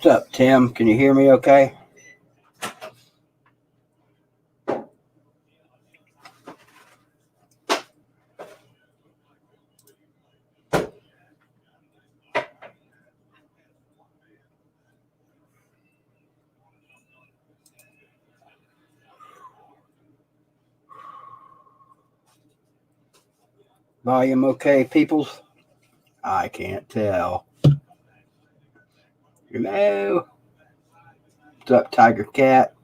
What's up, Tim? Can you hear me okay? Volume okay, peoples? I can't tell. Hello? What's up, Tiger Cat?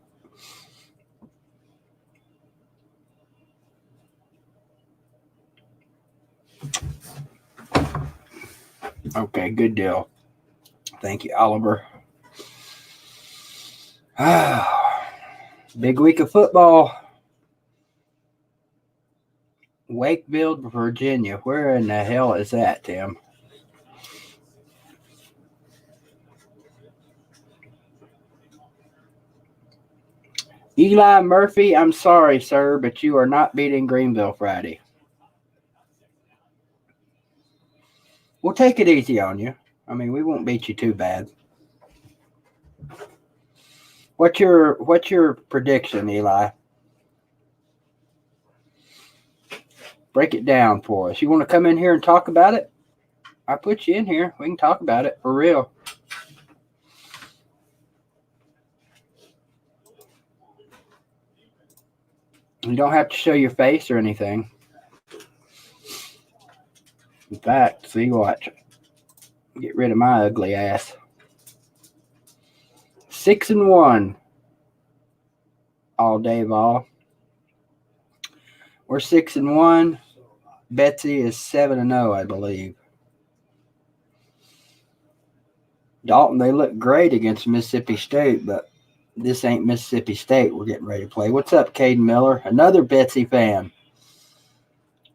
Okay, good deal. Thank you, Oliver. Big week of football. Wakeville, Virginia. Where in the hell is that, Tim? Eli Murphy, I'm sorry, sir, but you are not beating Greenville Friday. We'll take it easy on you. I mean, we won't beat you too bad. What's your prediction, Eli? Break it down for us. You want to come in here and talk about it? I put you in here. We can talk about it for real. You don't have to show your face or anything. In fact, see, watch. Get rid of my ugly ass. 6-1. All day vol. We're 6-1. Betsy is 7-0, I believe. Dalton, they look great against Mississippi State, but this ain't Mississippi State we're getting ready to play. What's up, Caden Miller? Another Betsy fan.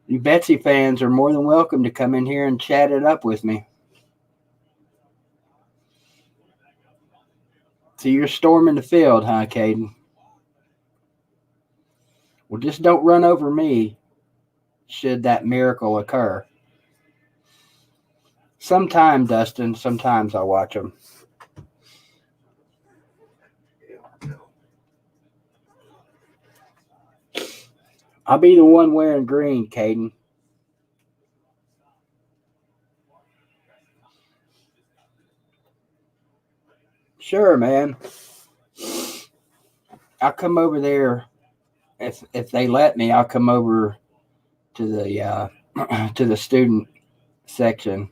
You Betsy fans are more than welcome to come in here and chat it up with me. So you're storming the field, huh, Caden? Well, just don't run over me should that miracle occur. Sometime, Dustin, sometimes I watch them. I'll be the one wearing green, Caden. Sure, man. I'll come over there if they let me. I'll come over to the to the student section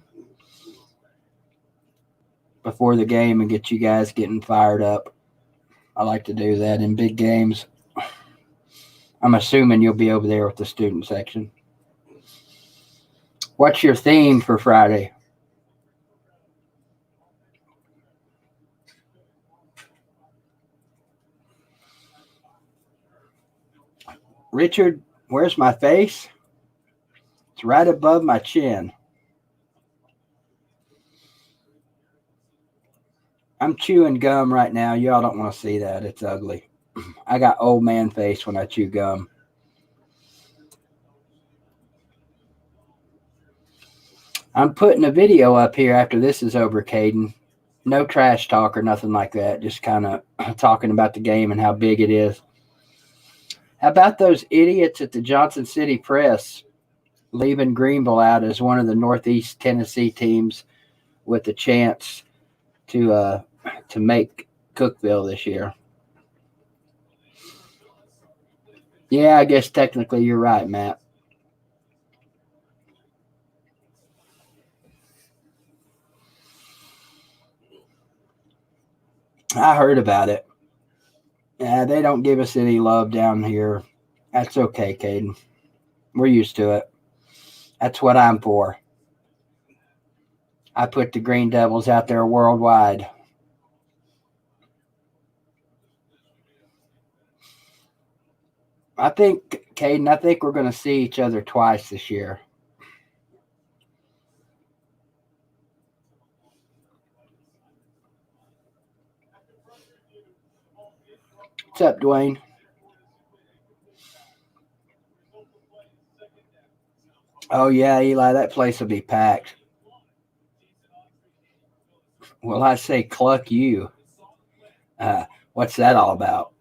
before the game and get you guys getting fired up. I like to do that in big games. I'm assuming you'll be over there with the student section. What's your theme for Friday? Richard, where's my face? It's right above my chin. I'm chewing gum right now. Y'all don't want to see that. It's ugly. I got old man face when I chew gum. I'm putting a video up here after this is over, Caden. No trash talk or nothing like that. Just kind of talking about the game and how big it is. How about those idiots at the Johnson City Press leaving Greenville out as one of the Northeast Tennessee teams with a chance to make Cookeville this year? Yeah, I guess technically you're right, Matt. I heard about it. Yeah, they don't give us any love down here. That's okay, Caden. We're used to it. That's what I'm for. I put the Green Devils out there worldwide. I think, Caden, we're going to see each other twice this year. What's up, Dwayne? Oh, yeah, Eli, that place will be packed. Well, I say cluck you. What's that all about?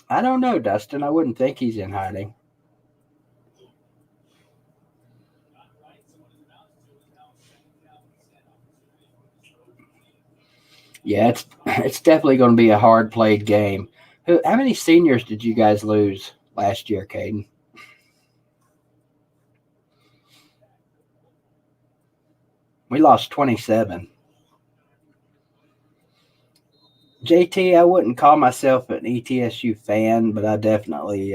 I don't know, Dustin. I wouldn't think he's in hiding. Yeah, it's definitely going to be a hard played game. How many seniors did you guys lose last year, Caden? We lost 27. JT, I wouldn't call myself an ETSU fan, but I definitely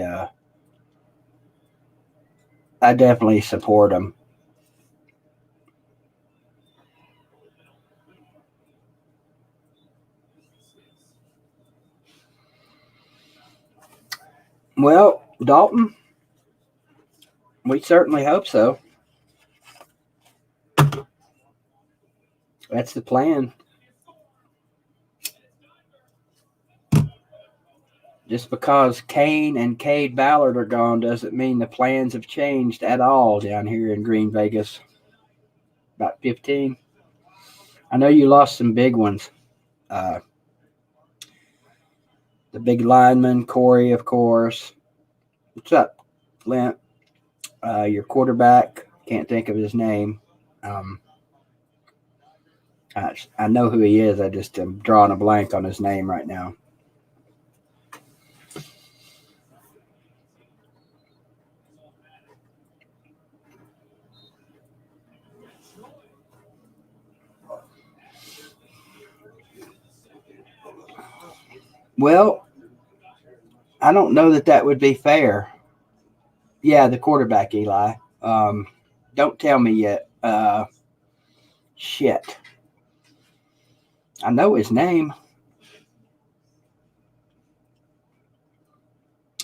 support them. Well, Dalton, we certainly hope so. That's the plan. Just because Kane and Cade Ballard are gone doesn't mean the plans have changed at all down here in Green Vegas. About 15. I know you lost some big ones. The big lineman, Corey, of course. What's up, Flint? Your quarterback, can't think of his name. I know who he is. I just am drawing a blank on his name right now. Well, I don't know that would be fair. Yeah, the quarterback, Eli. Don't tell me yet. Shit. I know his name.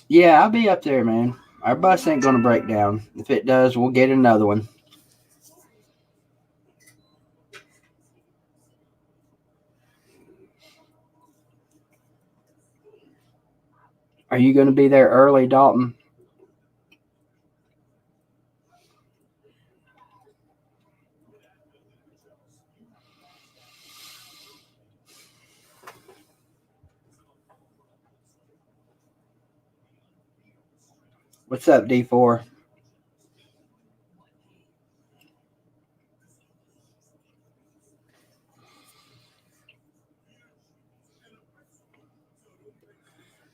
Yeah, I'll be up there, man. Our bus ain't going to break down. If it does, we'll get another one. Are you going to be there early, Dalton? What's up, D4?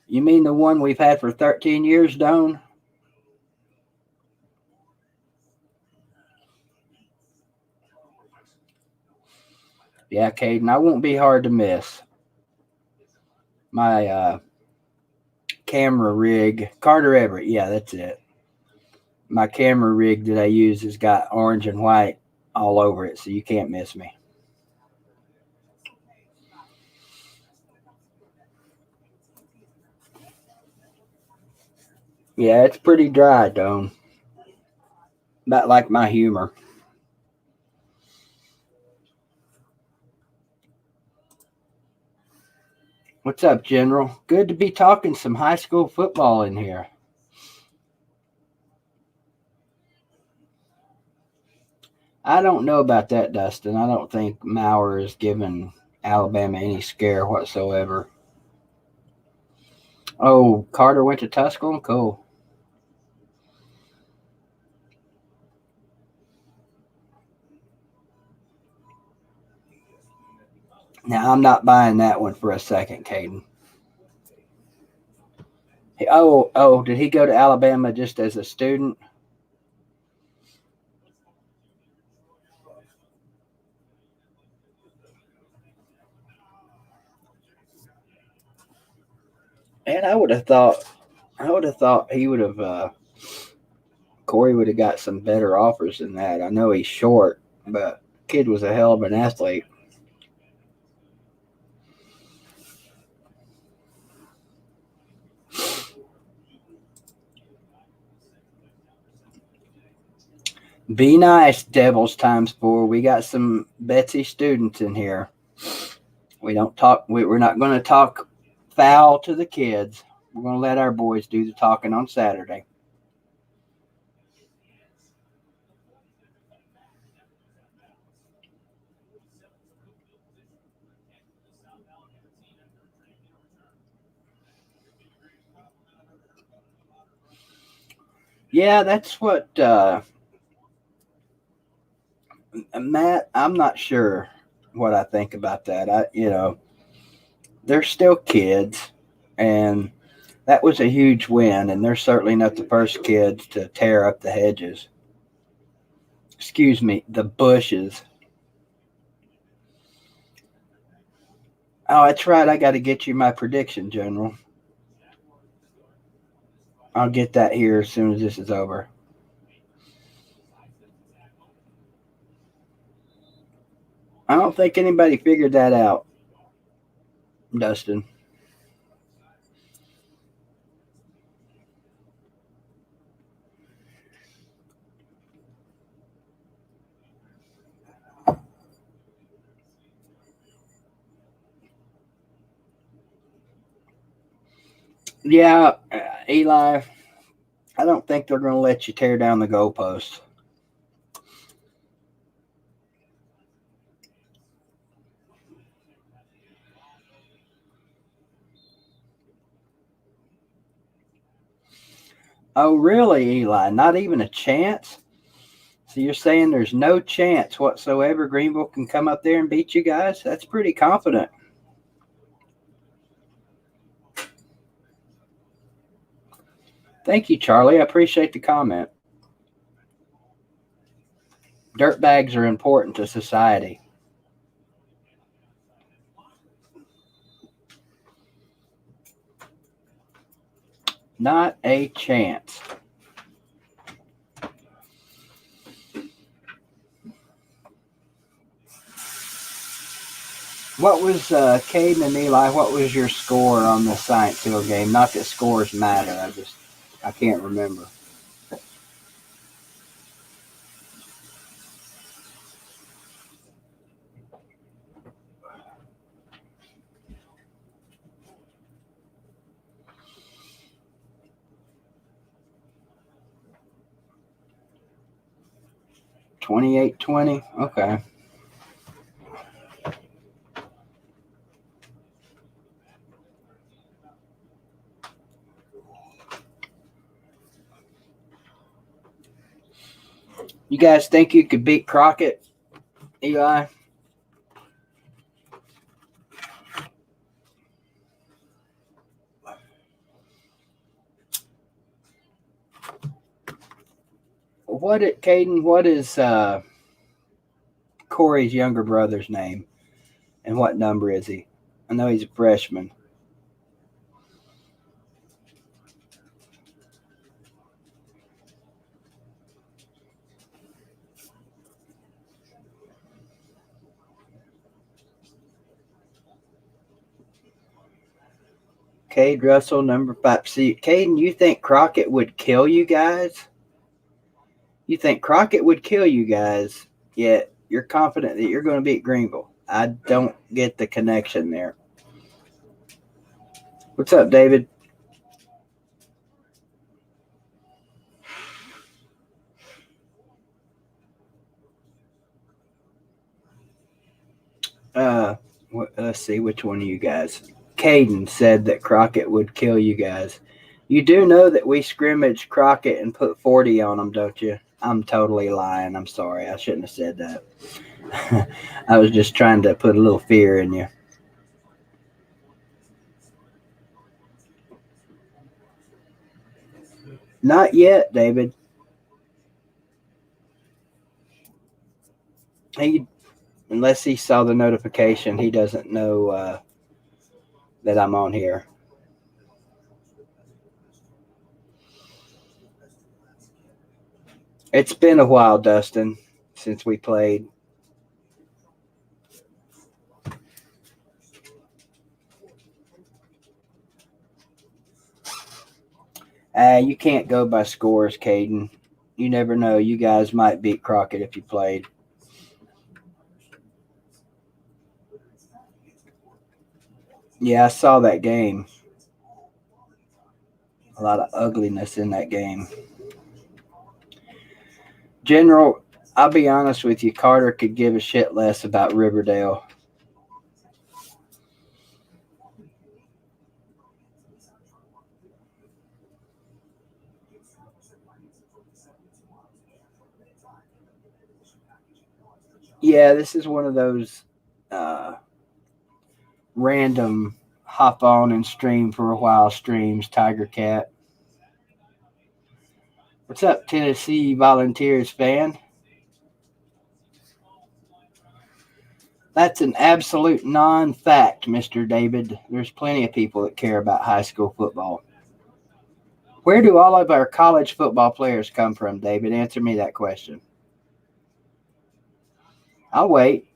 You mean the one we've had for 13 years, Doan? Yeah, Caden, I won't be hard to miss. My camera rig, Carter Everett, yeah, that's it. My camera rig that I use has got orange and white all over it, so you can't miss me. Yeah, it's pretty dry, Doan. Not like my humor. What's up, General? Good to be talking some high school football in here. I don't know about that, Dustin. I don't think Maurer is giving Alabama any scare whatsoever. Oh, Carter went to Tusculum? Cool. Now, I'm not buying that one for a second, Caden. Oh, did he go to Alabama just as a student? And I would have thought he would have Corey would have got some better offers than that. I know he's short, but kid was a hell of an athlete. Be nice, Devils times 4. We got some Betsy students in here. We don't talk. We're not going to talk foul to the kids. We're going to let our boys do the talking on Saturday. Yeah, that's what Matt. I'm not sure what I think about that. They're still kids, and that was a huge win. And they're certainly not the first kids to tear up the hedges. Excuse me, the bushes. Oh, that's right. I got to get you my prediction, General. I'll get that here as soon as this is over. I don't think anybody figured that out, Dustin. Yeah, Eli, I don't think they're going to let you tear down the goalposts. Oh, really, Eli? Not even a chance? So you're saying there's no chance whatsoever Greenville can come up there and beat you guys? That's pretty confident. Thank you, Charlie. I appreciate the comment. Dirtbags are important to society. Not a chance. What was Caden and Eli? What was your score on the Science Hill game? Not that scores matter. I can't remember. $28-20. Okay. You guys think you could beat Crockett, Eli? Caden? What is Corey's younger brother's name, and what number is he? I know he's a freshman. Cade Russell, number 5. See, Caden, you think Crockett would kill you guys? You think Crockett would kill you guys, yet you're confident that you're going to beat Greenville. I don't get the connection there. What's up, David? Let's see, which one of you guys? Caden said that Crockett would kill you guys. You do know that we scrimmaged Crockett and put 40 on them, don't you? I'm totally lying. I'm sorry. I shouldn't have said that. I was just trying to put a little fear in you. Not yet, David. Unless he saw the notification, he doesn't know that I'm on here. It's been a while, Dustin, since we played. You can't go by scores, Caden. You never know. You guys might beat Crockett if you played. Yeah, I saw that game. A lot of ugliness in that game. General, I'll be honest with you, Carter could give a shit less about Riverdale. Yeah, this is one of those random hop on and stream for a while streams, Tiger Cat. What's up, Tennessee Volunteers fan? That's an absolute non-fact, Mr. David. There's plenty of people that care about high school football. Where do all of our college football players come from, David? Answer me that question. I'll wait.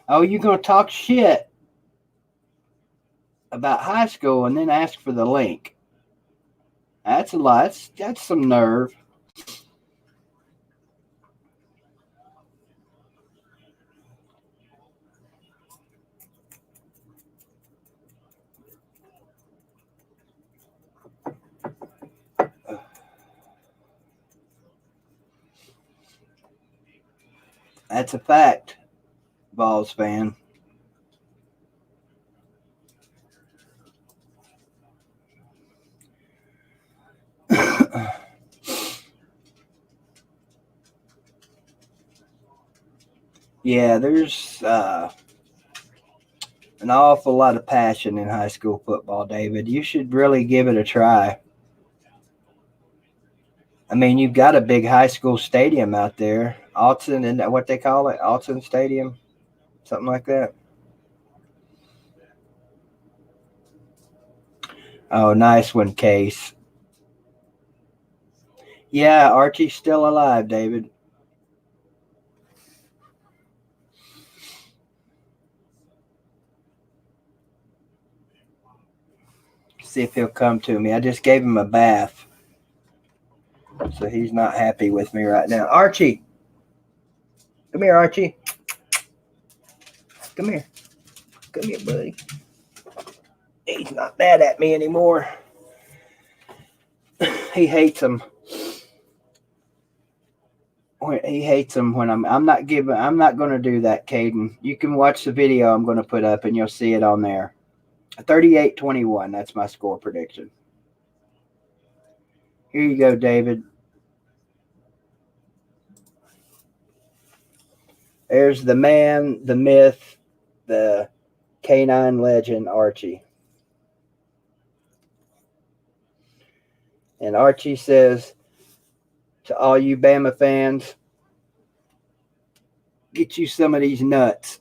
Oh, you're going to talk shit about high school and then ask for the link. That's a lot. That's some nerve. That's a fact, Vols fan. Yeah, there's an awful lot of passion in high school football, David. You should really give it a try. I mean, you've got a big high school stadium out there. Alton, isn't that what they call it? Alton Stadium? Something like that. Oh, nice one, Case. Yeah, Archie's still alive, David. See if he'll come to me. I just gave him a bath. So he's not happy with me right now. Archie. Come here, Archie. Come here. Come here, buddy. He's not mad at me anymore. He hates them. He hates them when I'm not going to do that, Caden. You can watch the video I'm going to put up and you'll see it on there. 38-21. That's my score prediction. Here you go, David. There's the man, the myth, the canine legend, Archie. And Archie says to all you Bama fans, get you some of these nuts.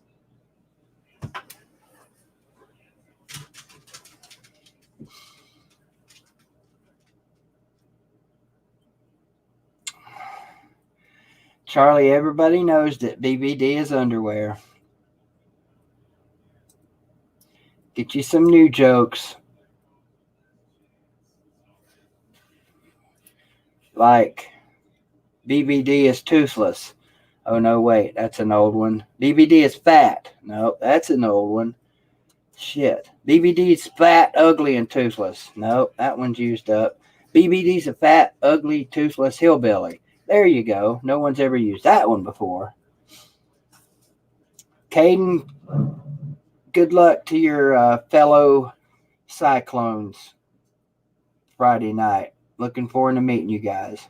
Charlie, everybody knows that BBD is underwear. Get you some new jokes. Like, BBD is toothless. Oh, no, wait. That's an old one. BBD is fat. No, that's an old one. Shit. BBD is fat, ugly, and toothless. No, that one's used up. BBD's a fat, ugly, toothless hillbilly. There you go. No one's ever used that one before. Caden, good luck to your fellow Cyclones Friday night. Looking forward to meeting you guys.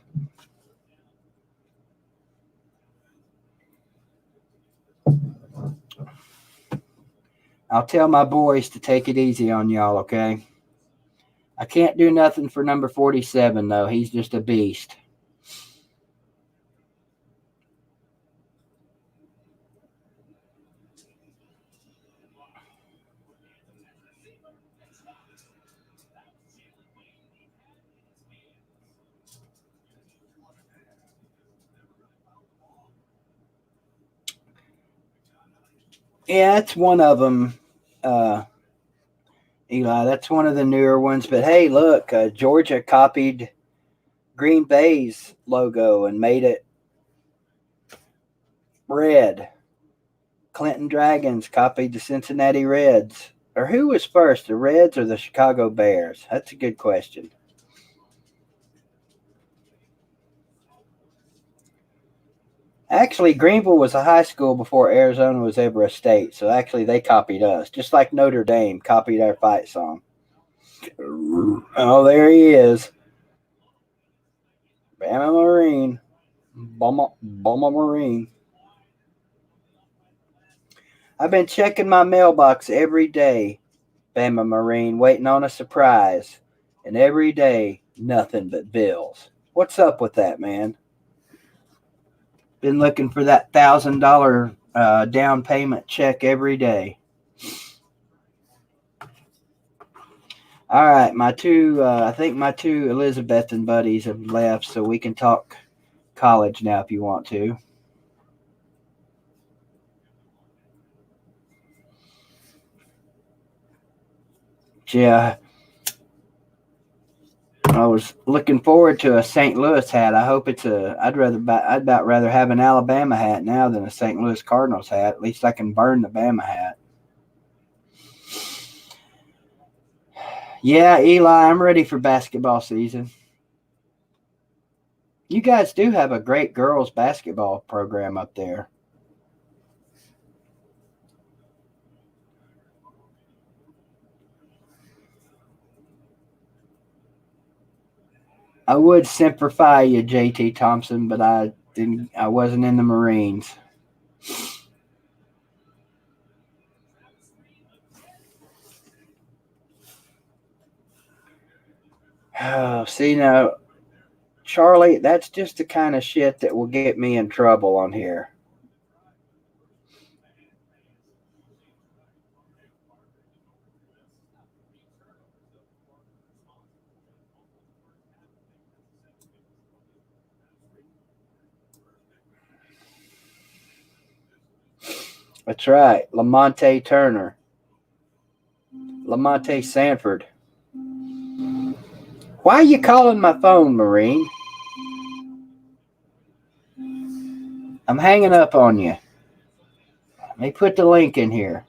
I'll tell my boys to take it easy on y'all, okay? I can't do nothing for number 47, though. He's just a beast. Yeah, that's one of them, Eli. That's one of the newer ones. But hey, look, Georgia copied Green Bay's logo and made it red. Clinton Dragons copied the Cincinnati Reds. Or who was first, the Reds or the Chicago Bears? That's a good question. Actually, Greenville was a high school before Arizona was ever a state. So actually, they copied us, just like Notre Dame copied our fight song. Oh, there he is. Bama Marine. Bama Marine. I've been checking my mailbox every day, Bama Marine, waiting on a surprise. And every day, nothing but bills. What's up with that, man? Been looking for that $1,000 down payment check every day. All right, I think my two Elizabethton buddies have left, so we can talk college now if you want to. Yeah, I was looking forward to a St. Louis hat. I hope it's I'd about rather have an Alabama hat now than a St. Louis Cardinals hat. At least I can burn the Bama hat. Yeah, Eli, I'm ready for basketball season. You guys do have a great girls basketball program up there. I would simplify you, JT Thompson, but I wasn't in the Marines. Oh, see now, Charlie, that's just the kind of shit that will get me in trouble on here. That's right, Lamonte Turner, Lamonte Sanford. Why are you calling my phone, Marine? I'm hanging up on you. Let me put the link in here.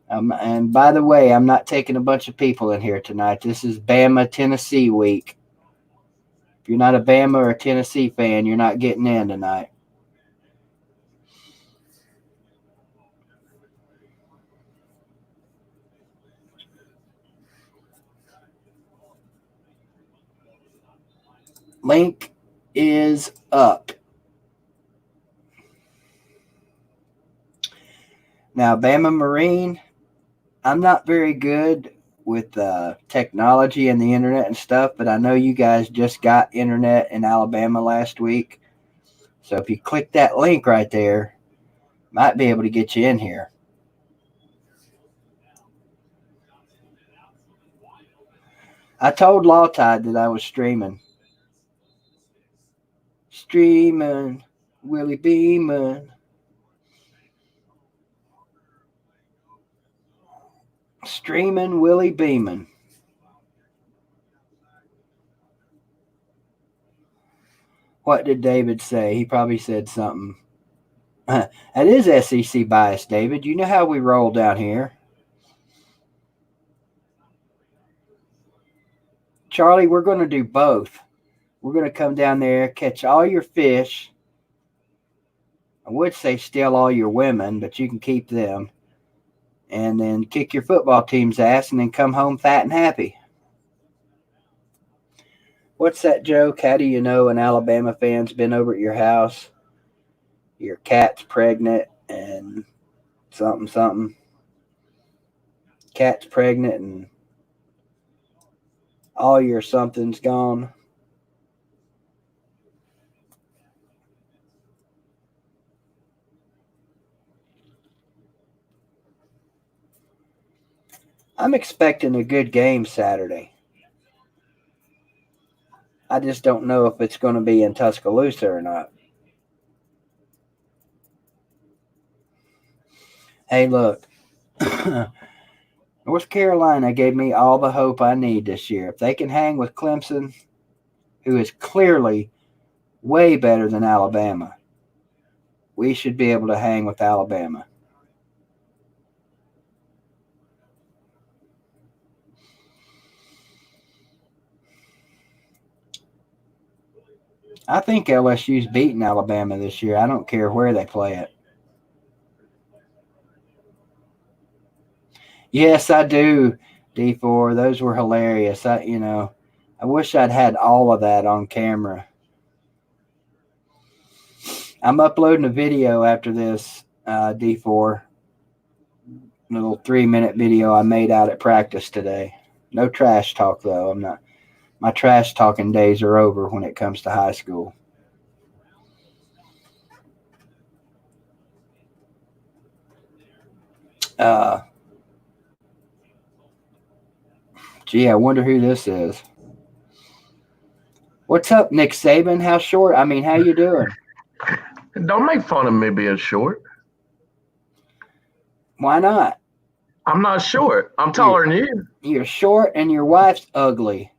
And by the way, I'm not taking a bunch of people in here tonight. This is Bama, Tennessee week. If you're not a Bama or a Tennessee fan, you're not getting in tonight. Link is up. Now, Bama Marine, I'm not very good with technology and the internet and stuff, but I know you guys just got internet in Alabama last week. So if you click that link right there, might be able to get you in here. I told Lawtide that I was streaming. Streaming, Willie Beeman. Streaming Willie Beeman. What did David say? He probably said something. That is SEC bias, David. You know how we roll down here. Charlie, we're going to do both. We're going to come down there, catch all your fish. I would say steal all your women, but you can keep them. And then kick your football team's ass and then come home fat and happy. What's that joke? How do you know an Alabama fan's been over at your house? Your cat's pregnant and something. Cat's pregnant and all your something's gone. I'm expecting a good game Saturday. I just don't know if it's going to be in Tuscaloosa or not. Hey, look. North Carolina gave me all the hope I need this year. If they can hang with Clemson, who is clearly way better than Alabama, we should be able to hang with Alabama. I think LSU's beating Alabama this year. I don't care where they play it. Yes, I do. D4, those were hilarious. I wish I'd had all of that on camera. I'm uploading a video after this, D4. Little 3-minute video I made out at practice today. No trash talk, though. I'm not. My trash talking days are over when it comes to high school. Gee, I wonder who this is. What's up, Nick Saban? How short? How you doing? Don't make fun of me being short. Why not? I'm not short. I'm taller than you. You're short and your wife's ugly.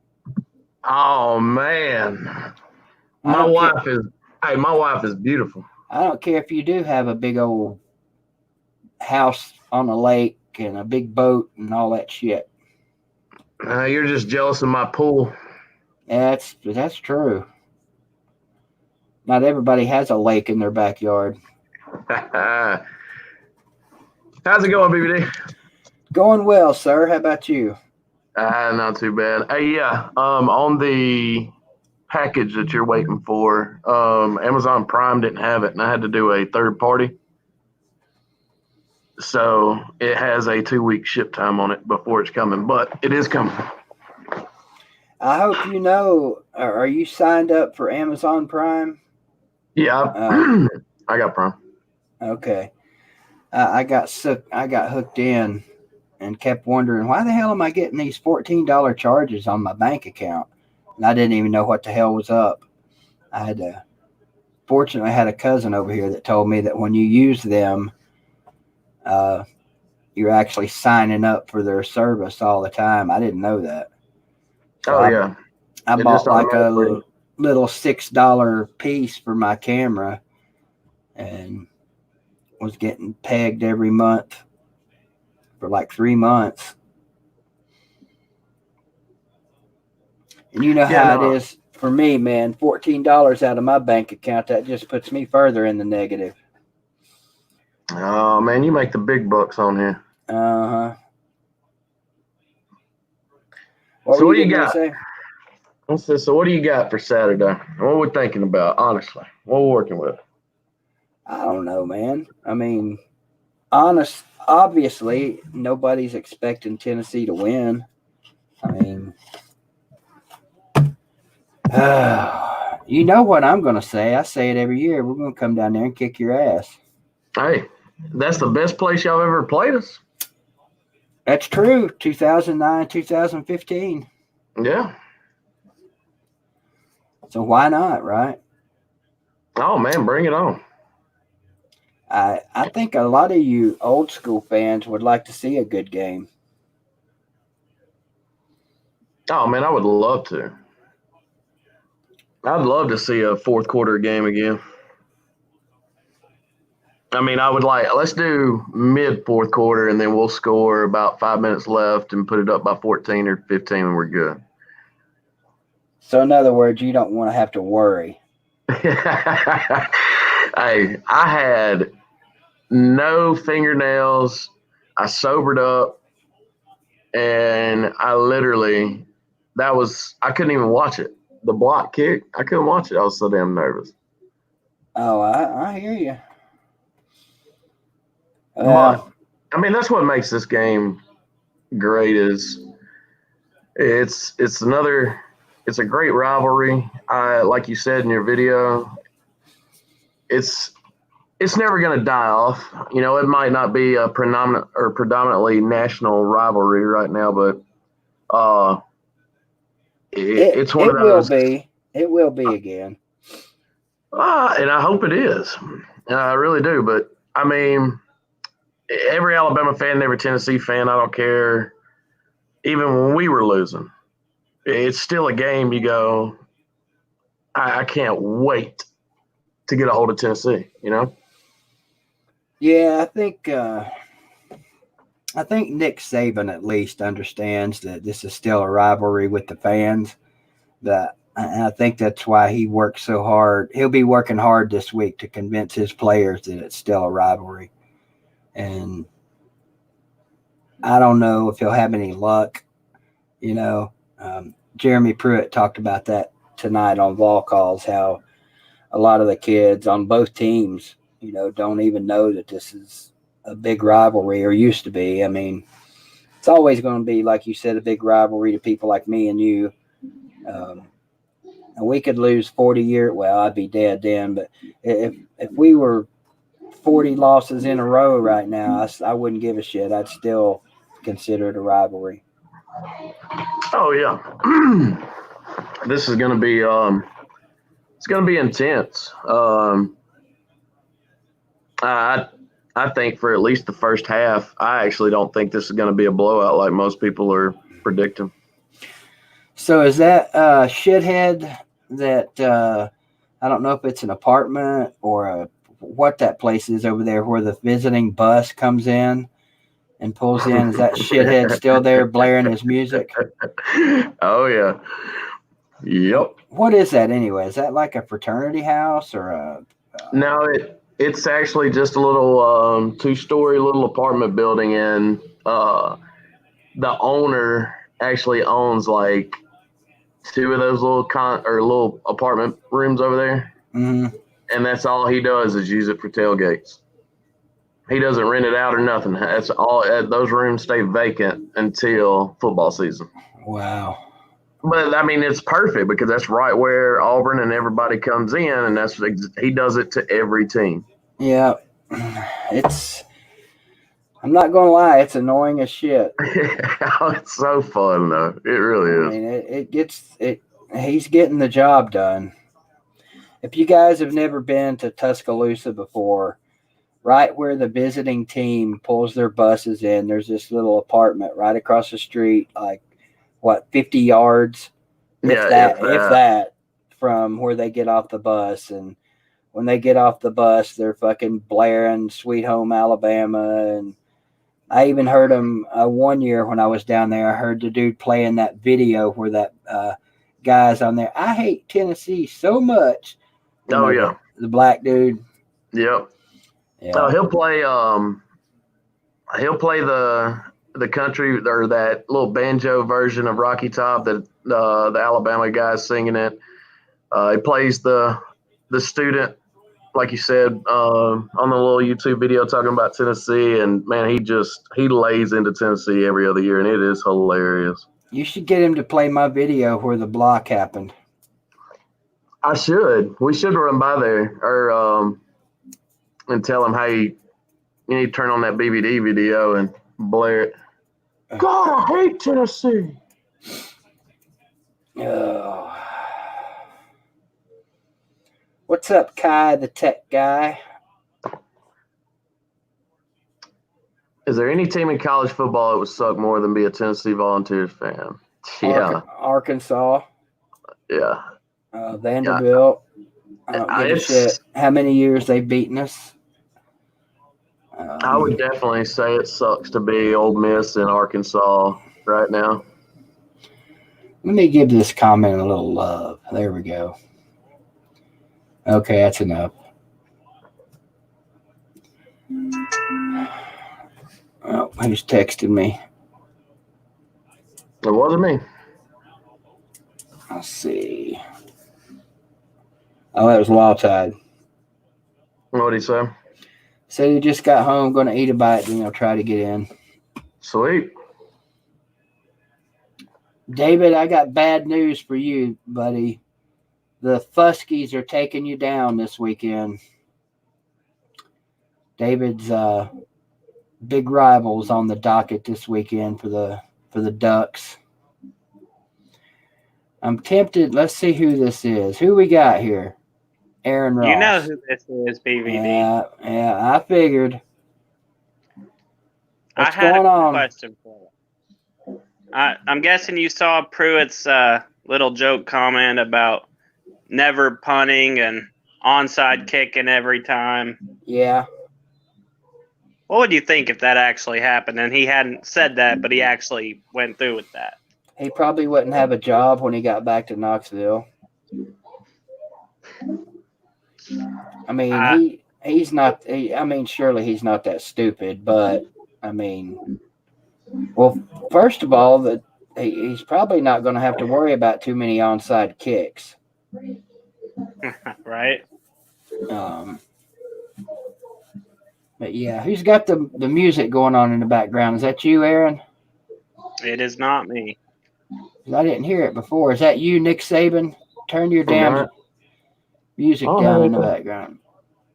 Oh man. My wife is beautiful. I don't care if you do have a big old house on a lake and a big boat and all that shit. You're just jealous of my pool. Yeah, that's true. Not everybody has a lake in their backyard. How's it going, BBD? Going well, sir. How about you? Not too bad. Hey, yeah. On the package that you're waiting for, Amazon Prime didn't have it, and I had to do a third party. So it has a 2-week ship time on it before it's coming, but it is coming. I hope you know. Are you signed up for Amazon Prime? Yeah, I got Prime. Okay. I got hooked in and kept wondering, why the hell am I getting these $14 charges on my bank account? And I didn't even know what the hell was up. Fortunately, I had a cousin over here that told me that when you use them, you're actually signing up for their service all the time. I didn't know that. So I bought like a little $6 piece for my camera and was getting pegged every month for like 3 months. And you know how it is for me, man. $14 out of my bank account, that just puts me further in the negative. Oh, man, you make the big bucks on here. Uh-huh. So what do you got? So what do you got for Saturday? What are we thinking about, honestly? What are we working with? I don't know, man. Obviously, nobody's expecting Tennessee to win. You know what I'm going to say. I say it every year. We're going to come down there and kick your ass. Hey, that's the best place y'all ever played us. That's true. 2009, 2015. Yeah. So why not, right? Oh, man, bring it on. I think a lot of you old school fans would like to see a good game. Oh, man, I would love to. I'd love to see a fourth quarter game again. I would let's do mid fourth quarter and then we'll score about 5 minutes left and put it up by 14 or 15 and we're good. So in other words, you don't want to have to worry. Hey, I had no fingernails. I sobered up and I couldn't even watch it. The block kick, I couldn't watch it. I was so damn nervous. Oh, I hear you. But that's what makes this game great. Is it's a great rivalry. Like you said in your video, it's never going to die off. It might not be a predominantly national rivalry right now, but it's one of those. It will be again. And I hope it is. I really do. But every Alabama fan, every Tennessee fan, I don't care. Even when we were losing, it's still a game. You go, I can't wait to get a hold of Tennessee. Yeah, I think Nick Saban at least understands that this is still a rivalry with the fans. I think that's why he works so hard. He'll be working hard this week to convince his players that it's still a rivalry. And I don't know if he'll have any luck You know, Jeremy Pruitt talked about that tonight on Vol Calls, how a lot of the kids on both teams, you know, don't even know that this is a big rivalry, or used to be. I mean, it's always going to be, like you said, a big rivalry to people like me and you. And we could lose 40 years. Well, I'd be dead then. But if we were 40 losses in a row right now, I wouldn't give a shit. I'd still consider it a rivalry. Oh yeah, this is going to be it's going to be intense. I think for at least the first half, I actually don't think this is going to be a blowout like most people are predicting. So is that shithead that I don't know if it's an apartment or what that place is over there where the visiting bus comes in and pulls in? Is that shithead still there blaring his music? Oh yeah. Yep. What is that anyway? Is that like a fraternity house or a? No, it's actually just a little 2-story little apartment building, and the owner actually owns like 2 of those little apartment rooms over there, and that's all he does is use it for tailgates. He doesn't rent it out or nothing. That's all. Those rooms stay vacant until football season. Wow. But I mean, it's perfect because that's right where Auburn and everybody comes in, and he does it to every team. Yeah, I'm not gonna lie, it's annoying as shit. It's so fun though. It really is. I mean, he's getting the job done. If you guys have never been to Tuscaloosa before, right where the visiting team pulls their buses in, there's this little apartment right across the street, like 50 yards, if that, from where they get off the bus. And when they get off the bus, they're fucking blaring Sweet Home Alabama. And I even heard them one year when I was down there. I heard the dude playing that video where that guy's on there. I hate Tennessee so much. Yeah, the black dude. Yep. Yeah. He'll play the country, or that little banjo version of Rocky Top that the Alabama guy's singing it. He plays the student, like you said, on the little YouTube video talking about Tennessee, and man, he lays into Tennessee every other year, and it is hilarious. You should get him to play my video where the block happened. I should. We should run by there, or and tell him, hey, you need to turn on that BBD video and blare it. God, I hate Tennessee. Oh. What's up, Kai, the tech guy? Is there any team in college football that would suck more than be a Tennessee Volunteers fan? Yeah. Arkansas. Yeah. Vanderbilt. I don't give a shit how many years they've beaten us. I would definitely say it sucks to be Ole Miss in Arkansas right now. Let me give this comment a little love. There we go. Okay, that's enough. Oh, who's texted me? It wasn't me. Let's see. Oh, that was Wild Tide. What did he say? Said he just got home, going to eat a bite, then he'll try to get in. Sweet. David, I got bad news for you, buddy. The Fuskies are taking you down this weekend. David's big rivals on the docket this weekend for the Ducks. I'm tempted. Let's see who this is. Who we got here? Aaron Ross. You know who this is, BVD. Yeah, I figured. What's I had going on? Question for you. I'm guessing you saw Pruitt's little joke comment about never punting and onside kicking every time. Yeah. What would you think if that actually happened and he hadn't said that, but he actually went through with that? He probably wouldn't have a job when he got back to Knoxville. I mean, he's not. Surely he's not that stupid. But I mean, well, first of all, he's probably not going to have to worry about too many onside kicks. Right? But yeah, who's got the music going on in the background? Is that you, Aaron? It is not me. I didn't hear it before. Is that you, Nick Saban? Turn your damn music down in the background.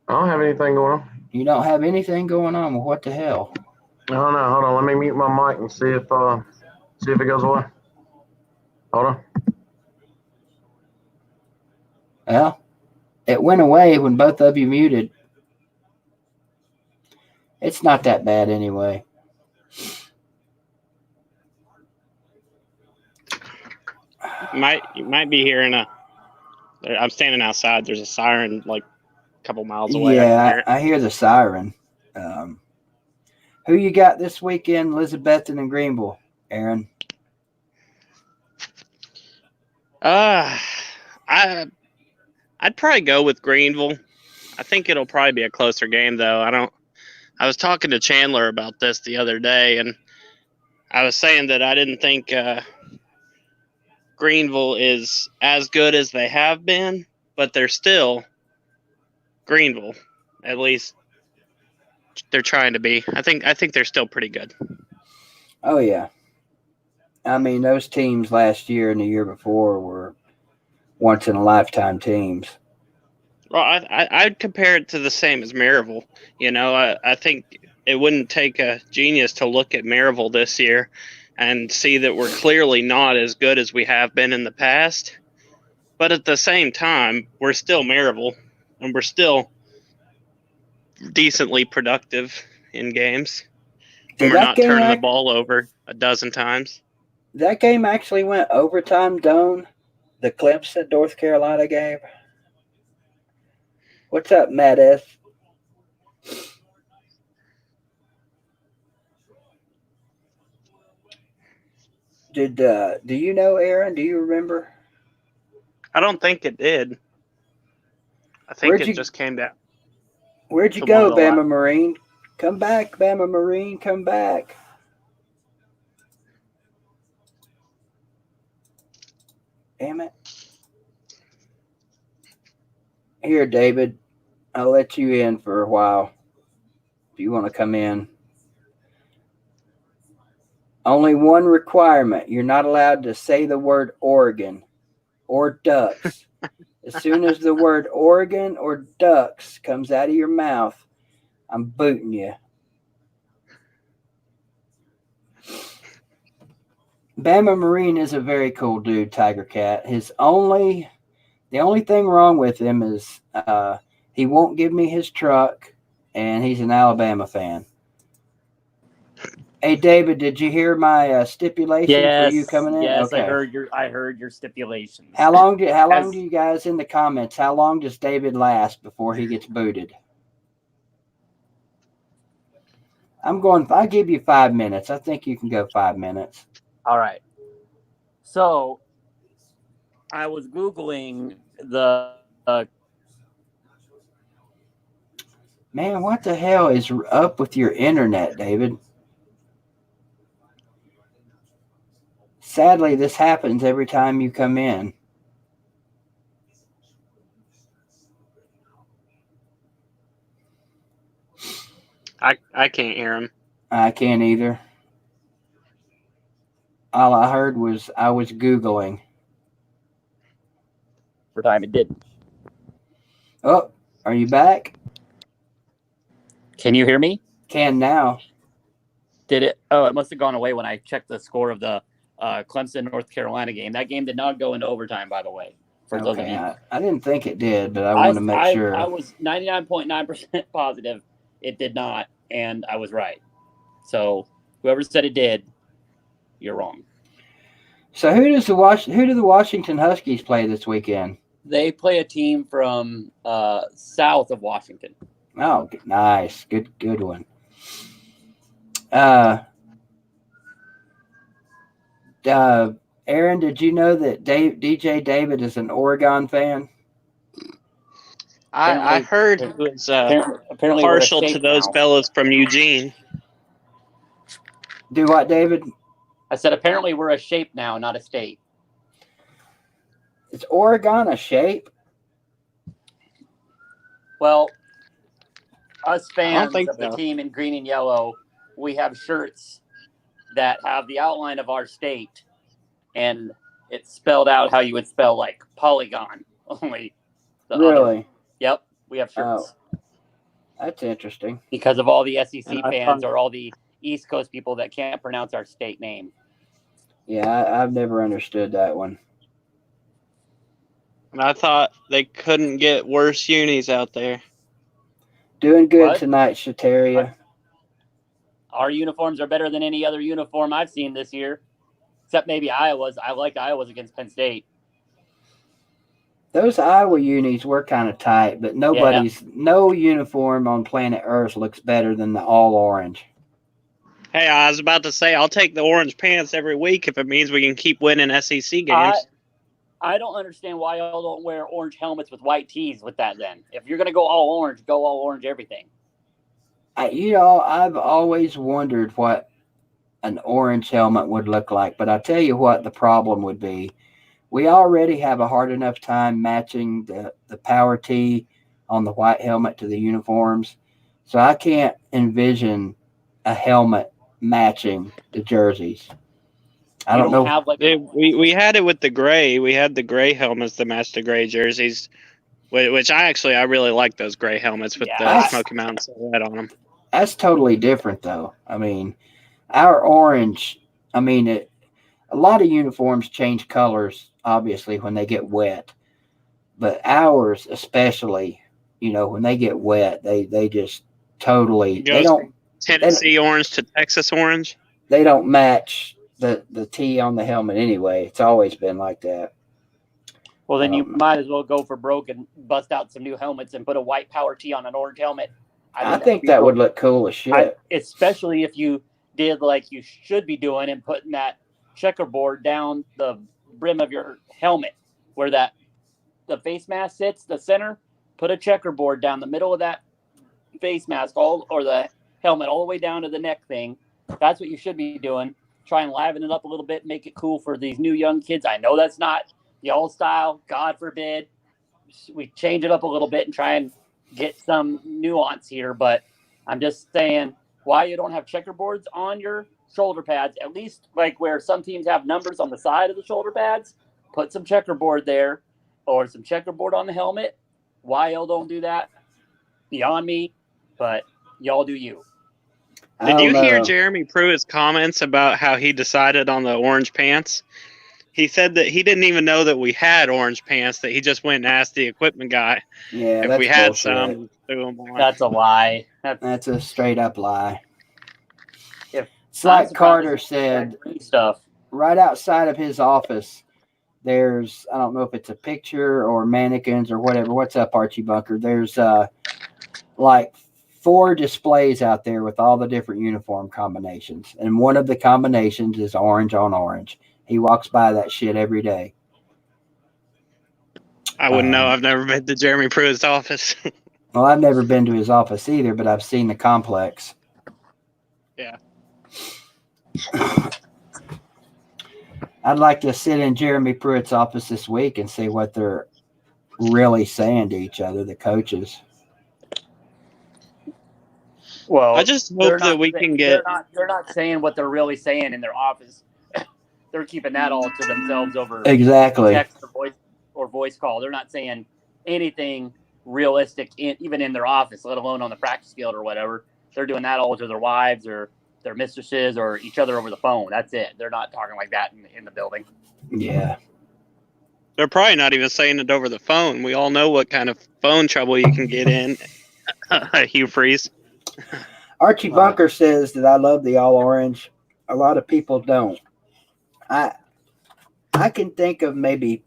I don't have anything going on. You don't have anything going on? Well, what the hell? I don't know. Hold on. Let me mute my mic and see if it goes away. Hold on. Well, it went away when both of you muted. It's not that bad anyway. You might be hearing I'm standing outside. There's a siren like a couple miles away. Yeah, I hear the siren. Who you got this weekend, Elizabethton and Greenville, Aaron? I'd probably go with Greenville. I think it'll probably be a closer game, though. I was talking to Chandler about this the other day, and I was saying that I didn't think Greenville is as good as they have been, but they're still Greenville. At least they're trying to be. I think they're still pretty good. Oh yeah. I mean, those teams last year and the year before were once in a lifetime teams. Well, I'd compare it to the same as Maryville. I think it wouldn't take a genius to look at Maryville this year and see that we're clearly not as good as we have been in the past. But at the same time, we're still Maryville, and we're still decently productive in games. And we're not turning the ball over a dozen times. That game actually went overtime, Doan. The Clemson, North Carolina game. What's up, Matt S? Do you know, Aaron? Do you remember? I don't think it did. I think it just came down. Where'd you go, Bama Marine? Come back, Bama Marine, come back. Damn it. Here, David. I'll let you in for a while if you want to come in. Only one requirement. You're not allowed to say the word Oregon or Ducks. As soon as the word Oregon or Ducks comes out of your mouth, I'm booting you. Bama Marine is a very cool dude, Tiger Cat. The only thing wrong with him is he won't give me his truck, and he's an Alabama fan. Hey, David, did you hear my stipulation for you coming in? Yes, okay. I heard your stipulations. How long do you guys in the comments? How long does David last before he gets booted? I give you 5 minutes. I think you can go 5 minutes. All right. So I was Googling the Man, what the hell is up with your internet, David? Sadly, this happens every time you come in. I can't hear him. I can't either. All I heard was I was Googling. for time it didn't. Oh, are you back? Can you hear me? Can now. Did it? Oh, it must have gone away when I checked the score of the Clemson, North Carolina game. That game did not go into overtime, by the way. For those of you, I didn't think it did, but I want to make sure. I was 99.9% positive it did not, and I was right. So whoever said it did, you're wrong. So who do the Washington Huskies play this weekend? They play a team from south of Washington. Oh, nice. Good one. Aaron, did you know that DJ David is an Oregon fan? I heard he was apparently partial to those fellas from Eugene. Do what, David? I said apparently we're a shape now, not a state. Is Oregon a shape? Well, us I don't fans think of the so. team in green and yellow, we have shirts that have the outline of our state, and it's spelled out how you would spell like polygon. Only the Really? other. Yep, we have shirts. That's interesting. Because of all the SEC And I fans thought- or all the East Coast people that can't pronounce our state name. Yeah, I've never understood that one. And I thought they couldn't get worse unis out there. Doing good What? tonight, Shateria. Our uniforms are better than any other uniform I've seen this year, except maybe Iowa's. I like Iowa's against Penn State. Those Iowa unis were kind of tight, but no uniform on planet Earth looks better than the all orange. Hey, I was about to say I'll take the orange pants every week if it means we can keep winning SEC games. I don't understand why y'all don't wear orange helmets with white tees with that then. If you're going to go all orange everything. I've always wondered what an orange helmet would look like, but I tell you what the problem would be. We already have a hard enough time matching the power tee on the white helmet to the uniforms, so I can't envision a helmet matching the jerseys. I don't know. Have We had it with the gray. We had the gray helmets that matched the gray jerseys, which I really like those gray helmets with the Smoky Mountain silhouette on them. That's totally different, though. I mean, our orange. A lot of uniforms change colors, obviously, when they get wet, but ours, especially, when they get wet, they just totally they don't. Tennessee orange to Texas orange. They don't match the T on the helmet anyway. It's always been like that. Well, then you might as well go for broke and bust out some new helmets and put a white power tee on an orange helmet. I think that would look cool as shit. Especially if you did like you should be doing and putting that checkerboard down the brim of your helmet where the face mask sits, the center. Put a checkerboard down the middle of that face mask or the helmet all the way down to the neck thing. That's what you should be doing. Try and liven it up a little bit, make it cool for these new young kids. I know that's not the old style, God forbid. We change it up a little bit and try and get some nuance here, but I'm just saying why you don't have checkerboards on your shoulder pads, at least like where some teams have numbers on the side of the shoulder pads, put some checkerboard there or some checkerboard on the helmet. Why y'all don't do that? Beyond me, but y'all do you. Did you hear Jeremy Pruitt's comments about how he decided on the orange pants? He said that he didn't even know that we had orange pants, that he just went and asked the equipment guy if we had some. That's a lie. That's a straight up lie. It's like Carter said, right outside of his office, there's, I don't know if it's a picture or mannequins or whatever. What's up, Archie Bunker? There's like 4 displays out there with all the different uniform combinations. And one of the combinations is orange on orange. He walks by that shit every day. I wouldn't know. I've never been to Jeremy Pruitt's office. Well, I've never been to his office either, but I've seen the complex. Yeah. I'd like to sit in Jeremy Pruitt's office this week and see what they're really saying to each other, the coaches. Well, I just hope that we can get. They're not saying what they're really saying in their office. They're keeping that all to themselves over exactly text or voice call. They're not saying anything realistic, even in their office, let alone on the practice field or whatever. They're doing that all to their wives or their mistresses or each other over the phone. That's it. They're not talking like that in the building. Yeah. They're probably not even saying it over the phone. We all know what kind of phone trouble you can get in. Hugh Freeze. Archie Bunker says that I love the all orange. A lot of people don't. I can think of maybe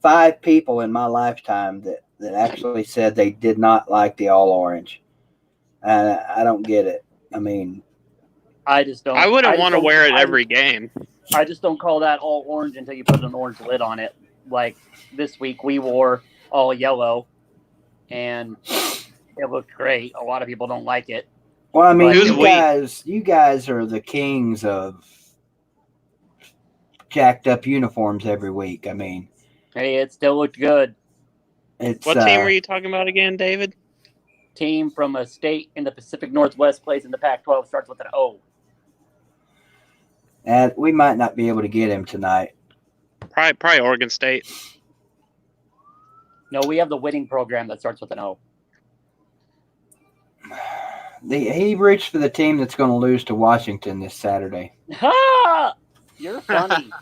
5 people in my lifetime that actually said they did not like the all orange. I don't get it. I mean, I just don't. I wouldn't want to wear it every game. I just don't call that all orange until you put an orange lid on it. Like this week, we wore all yellow, and it looked great. A lot of people don't like it. Well, I mean, you guys are the kings of jacked up uniforms every week. I mean, Hey, it still looked good. it's What team were you talking about again, David? Team from a state in the Pacific Northwest plays in the Pac-12, starts with an O. and we might not be able to get him tonight. Probably Oregon State. No, we have the winning program that starts with an O. He reached for the team that's going to lose to Washington this Saturday. Ha! You're funny.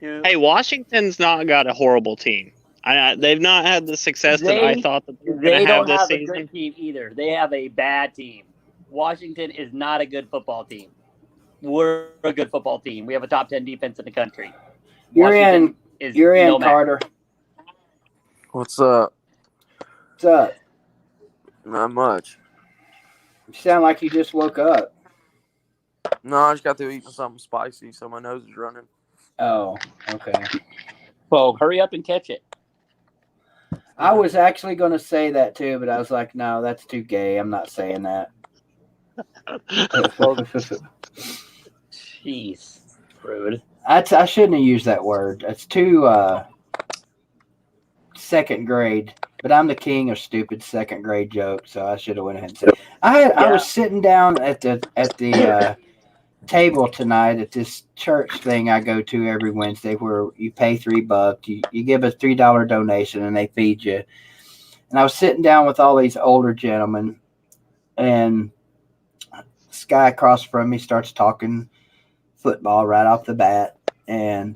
Dude, Hey, Washington's not got a horrible team. They've not had the success that I thought that they were going they to have don't this have a season. good team either. They have a bad team. Washington is not a good football team. We're a good football team. We have a top 10 defense in the country. You're Washington in, is you're in, no match. Carter. What's up? What's up? Not much. You sound like you just woke up. No, I just got through eating something spicy, so my nose is running. Oh, okay. Well, hurry up and catch it. I was actually going to say that too, but I was like, no, that's too gay. I'm not saying that. Jeez. Rude. I shouldn't have used that word. That's too second grade. But I'm the king of stupid second grade jokes, so I should have went ahead and said it. I was sitting down at the table tonight at this church thing I go to every Wednesday where you pay $3. You give a $3 donation and they feed you. And I was sitting down with all these older gentlemen, and this guy across from me starts talking football right off the bat, and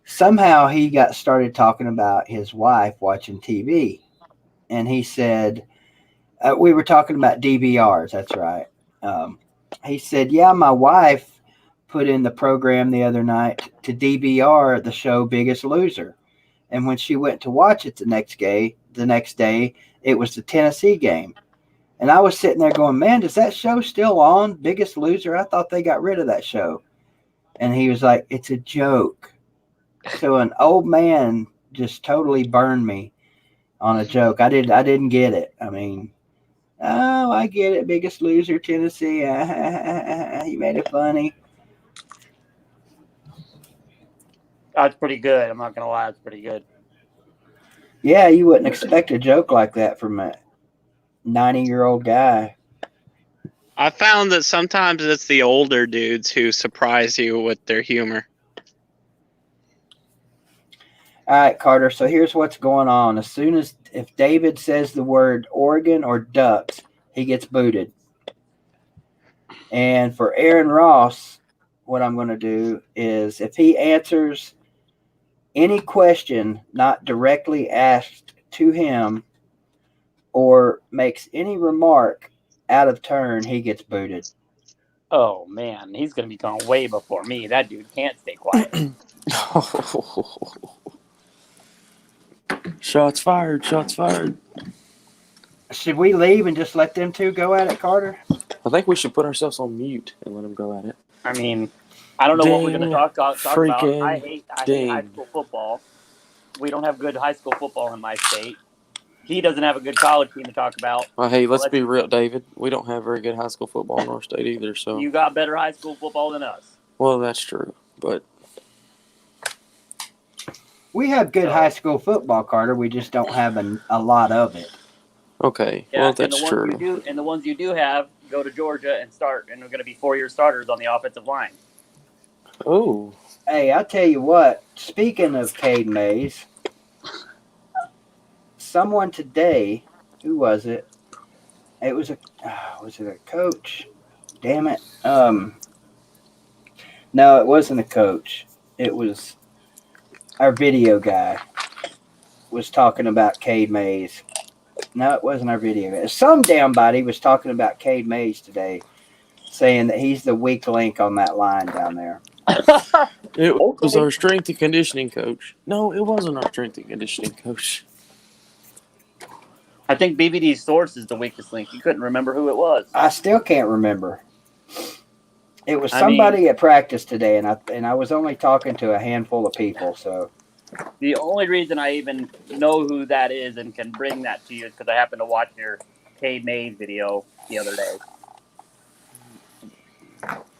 somehow he got started talking about his wife watching TV, and he said, we were talking about DVRs, that's right. He said, yeah, my wife put in the program the other night to DVR the show Biggest Loser, and when she went to watch it the next day, it was the Tennessee game. And I was sitting there going, man, does that show still on, Biggest Loser? I thought they got rid of that show. And he was like, it's a joke. So an old man just totally burned me on a joke. I didn't get it. I mean, oh, I get it. Biggest Loser, Tennessee. He made it funny. That's pretty good. I'm not going to lie. That's pretty good. Yeah, you wouldn't expect a joke like that from a 90-year-old guy. I found that sometimes it's the older dudes who surprise you with their humor. All right, Carter. So here's what's going on. If David says the word Oregon or Ducks, he gets booted. And for Aaron Ross, what I'm going to do is if he answers any question not directly asked to him or makes any remark out of turn, he gets booted. Oh, man. He's going to be gone way before me. That dude can't stay quiet. Shots fired. Shots fired. Should we leave and just let them two go at it, Carter? I think we should put ourselves on mute and let them go at it. I mean, I don't know what we're going to talk about. Freaking I hate high school football. We don't have good high school football in my state. He doesn't have a good college team to talk about. Well, hey, let's be real, David. We don't have very good high school football in our state either. So You got better high school football than us. well, that's true. But We have good high school football, Carter. We just don't have a lot of it. okay, Yeah, well, that's true. And the ones you do have go to Georgia and start, and they're going to be 4-year starters on the offensive line. Oh, Hey, I'll tell you what. Speaking of Cade Mays, someone today, who was it? It was was it a coach? Damn it. No, it wasn't a coach. It was our video guy was talking about Cade Mays. No, it wasn't our video guy. Some damn body was talking about Cade Mays today, saying that he's the weak link on that line down there. it was our strength and conditioning coach. No, it wasn't our strength and conditioning coach. I think BVD's source is the weakest link. You couldn't remember who it was. I still can't remember. It was somebody at practice today, and I was only talking to a handful of people. So The only reason I even know who that is and can bring that to you is because I happened to watch your Cade Mays video the other day.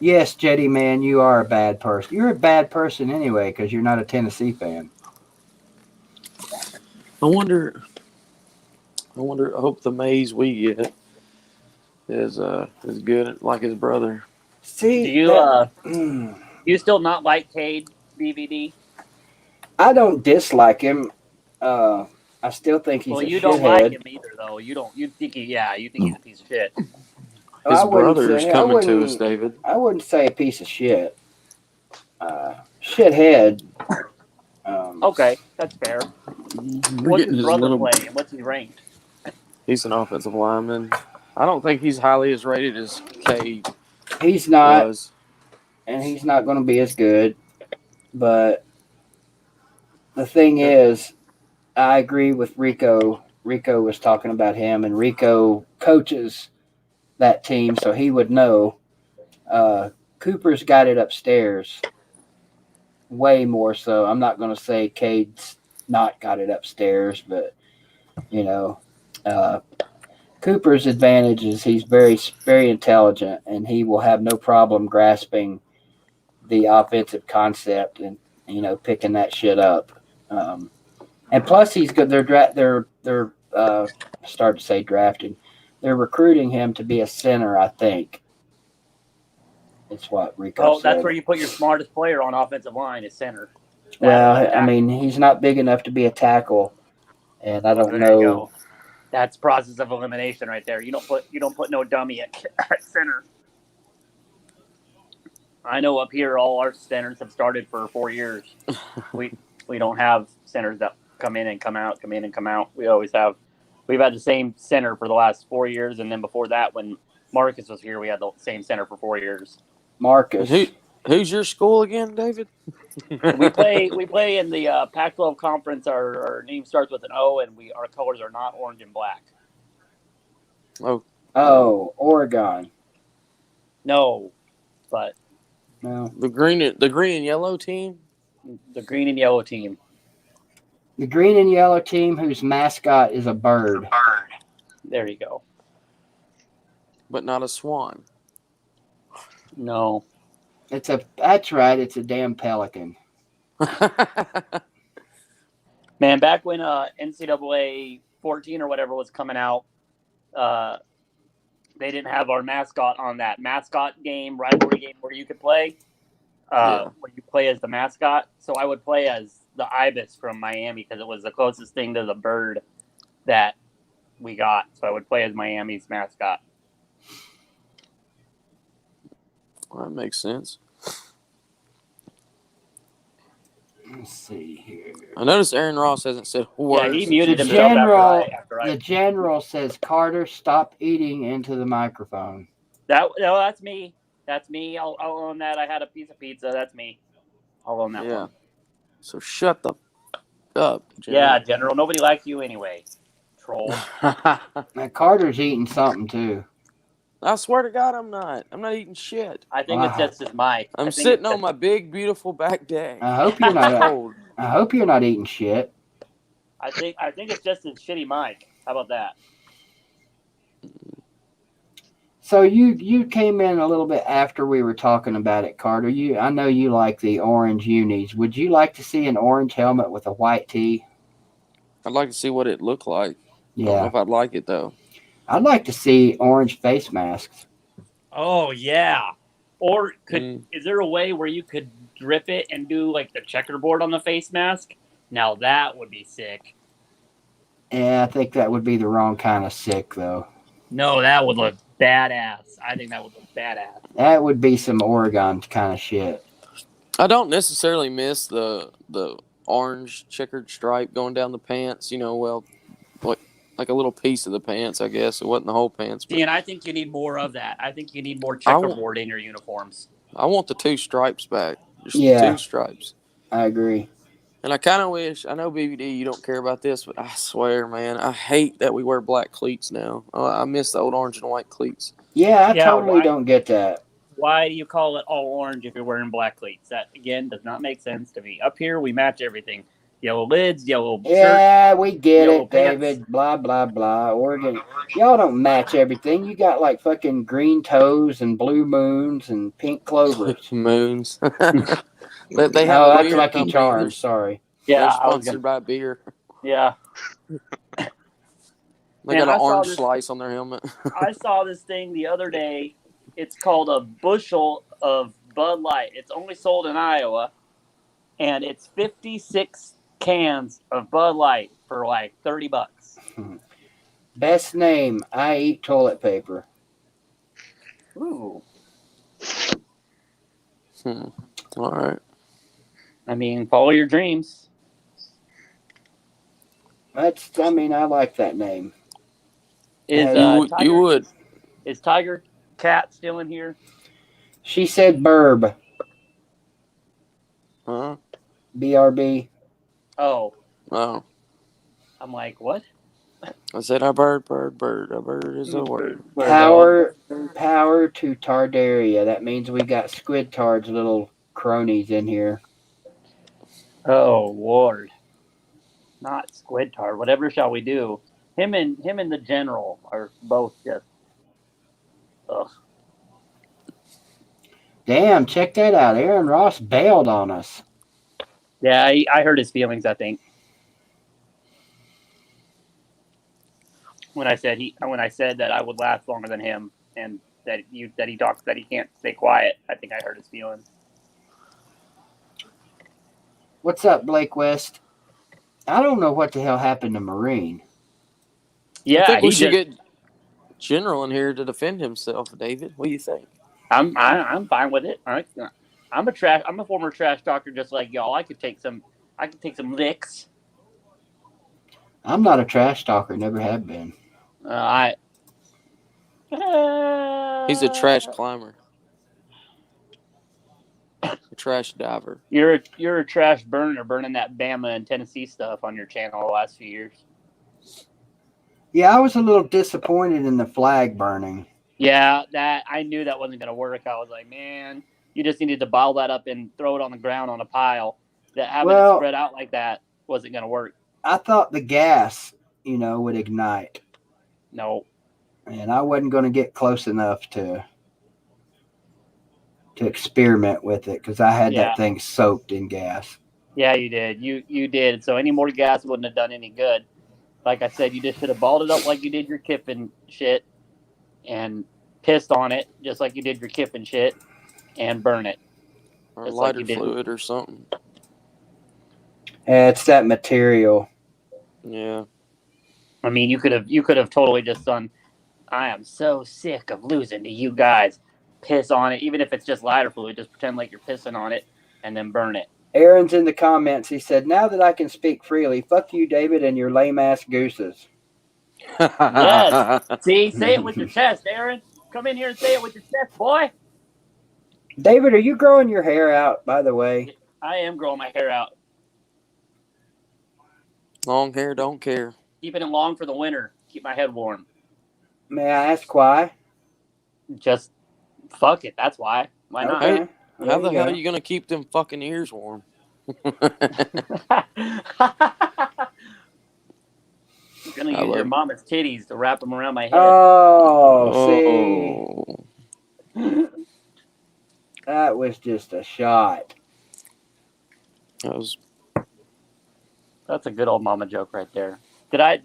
Yes, Jetty man, you are a bad person. You're a bad person anyway because you're not a Tennessee fan. I wonder. I hope the maize we get is good like his brother. See, Do you that, you still not like Cade BVD? I don't dislike him. I still think he's Well, a you don't like shithead. him either, though. You don't. You think you think he's a piece of shit. His I wouldn't brother's say coming to us, David. I wouldn't say a piece of shit. Shithead. Okay, that's fair. We're What's getting his his brother little. play and what's he ranked? He's an offensive lineman. I don't think he's highly as rated as Cade He's not, was. and he's not going to be as good. But the thing is, I agree with Rico. Rico was talking about him, and Rico coaches that team, so he would know. Cooper's got it upstairs way more so. I'm not going to say Cade's not got it upstairs, but, you know, Cooper's advantage is he's very, very intelligent, and he will have no problem grasping the offensive concept and, picking that shit up. And plus, he's good. They're start to say drafting. They're recruiting him to be a center. I think it's what Rico said. That's where you put your smartest player on offensive line is center. Well, I mean, he's not big enough to be a tackle, and I don't There know. you go. That's process of elimination right there. You don't put no dummy at center. I know up here all our centers have started for 4 years. we don't have centers that come in and come out. We've had the same center for the last 4 years, and then before that, when Marcus was here, we had the same center for 4 years. Marcus. Who's your school again, David? we play in the Pac-12 conference. Our name starts with an O, and our colors are not orange and black. Oh, Oregon. No, but No, the green and yellow team. The green and yellow team. The green and yellow team whose mascot is a bird. There you go. But not a swan. No. That's right. It's a damn pelican. Man, back when NCAA 14 or whatever was coming out, they didn't have our mascot on that mascot game, rivalry game where you could play. Where you play as the mascot. So I would play as the ibis from Miami because it was the closest thing to the bird that we got. So I would play as Miami's mascot. Well, that makes sense. Let's see here. I noticed Aaron Ross hasn't said words. Yeah, he muted The himself the general says, Carter, stop eating into the microphone. That's me. That's me. I'll own that. I had a piece of pizza. That's me. I'll own that one. So shut the up, General. Yeah, General. Nobody likes you anyway. Troll. Now, Carter's eating something, too. I swear to God, I'm not. I'm not eating shit. I think it's just his mic. I'm sitting on my big, beautiful back deck. I hope you're not eating shit. I think it's just his shitty mic. How about that? So you came in a little bit after we were talking about it, Carter. I know you like the orange unis. Would you like to see an orange helmet with a white tee? I'd like to see what it looked like. Yeah. I don't know if I'd like it, though. I'd like to see orange face masks. Oh, yeah. Or is there a way where you could drip it and do like the checkerboard on the face mask? Now that would be sick. Yeah, I think that would be the wrong kind of sick, though. No, that would look badass. I think that would look badass. That would be some Oregon kind of shit. I don't necessarily miss the orange checkered stripe going down the pants. Like a little piece of the pants, I guess. It wasn't the whole pants. See, and I think you need more of that. I think you need more checkerboard in your uniforms. I want the 2 stripes back. Just 2 stripes. I agree. And I kind of wish, I know BBD, you don't care about this, but I swear, man, I hate that we wear black cleats now. I miss the old orange and white cleats. Yeah, I totally don't get that. Why do you call it all orange if you're wearing black cleats? That, again, does not make sense to me. Up here, we match everything. Yellow lids, yellow shirt. Yeah, we get yellow it, David. pants. Blah, blah, blah. Oregon. Y'all don't match everything. You got like fucking green toes and blue moons and pink clovers. Moons. They have Oh, a that's beer Lucky company. Charms. Sorry. Yeah, They're I was sponsored gonna. by beer. Yeah, They Man, got I an saw orange this- slice on their helmet. I saw this thing the other day. It's called a bushel of Bud Light. It's only sold in Iowa, and it's 56 cans of Bud Light for like $30. Best name. I eat toilet paper. Ooh, All right. I mean, follow your dreams. I like that name. Is You Tiger, You would. Is Tiger Cat still in here? She said burb. Huh? BRB. Oh, Oh. I'm like, what? I said a bird. A bird is a word. Power to Tardaria. That means we got Squid Tard's little cronies in here. Oh Lord, not Squid Tard. Whatever shall we do? Him and the General are both just. Ugh. Damn, check that out. Aaron Ross bailed on us. Yeah, I hurt his feelings. I think when I said that I would last longer than him, and that he talks that he can't stay quiet. I think I hurt his feelings. What's up, Blake West? I don't know what the hell happened to Marine. Yeah, I think we he should just. get General in here to defend himself, David. What do you think? I'm fine with it. I'm a former trash talker just like y'all. I could take some licks. I'm not a trash talker, never have been. He's a trash climber. A trash diver. You're a trash burner, burning that Bama and Tennessee stuff on your channel the last few years. Yeah, I was a little disappointed in the flag burning. Yeah, that I knew that wasn't gonna work. I was like, man, you just needed to bottle that up and throw it on the ground on a pile. That having it spread out like that wasn't gonna work. I thought the gas, would ignite. No. And I wasn't going to get close enough to experiment with it because I had that thing soaked in gas. Yeah, you did. You did. So any more gas wouldn't have done any good. Like I said, you just should have balled it up like you did your Kiffin shit and pissed on it just like you did your Kiffin shit and burn it. Or lighter fluid or something. Yeah, it's that material. Yeah. I mean, you could have totally just done, I am so sick of losing to you guys. Piss on it. Even if it's just lighter fluid, just pretend like you're pissing on it and then burn it. Aaron's in the comments. He said, now that I can speak freely, fuck you, David, and your lame-ass gooses. Yes. See, say it with your chest, Aaron. Come in here and say it with your chest, boy. David, are you growing your hair out, by the way? I am growing my hair out. Long hair, don't care. Keeping it long for the winter. Keep my head warm. May I ask why? Just fuck it. That's why. Why not? Okay. How the hell are you going to keep them fucking ears warm? You're gonna use your mama's titties to wrap them around my head. Oh, see. That was just a shot. That's a good old mama joke right there. Did I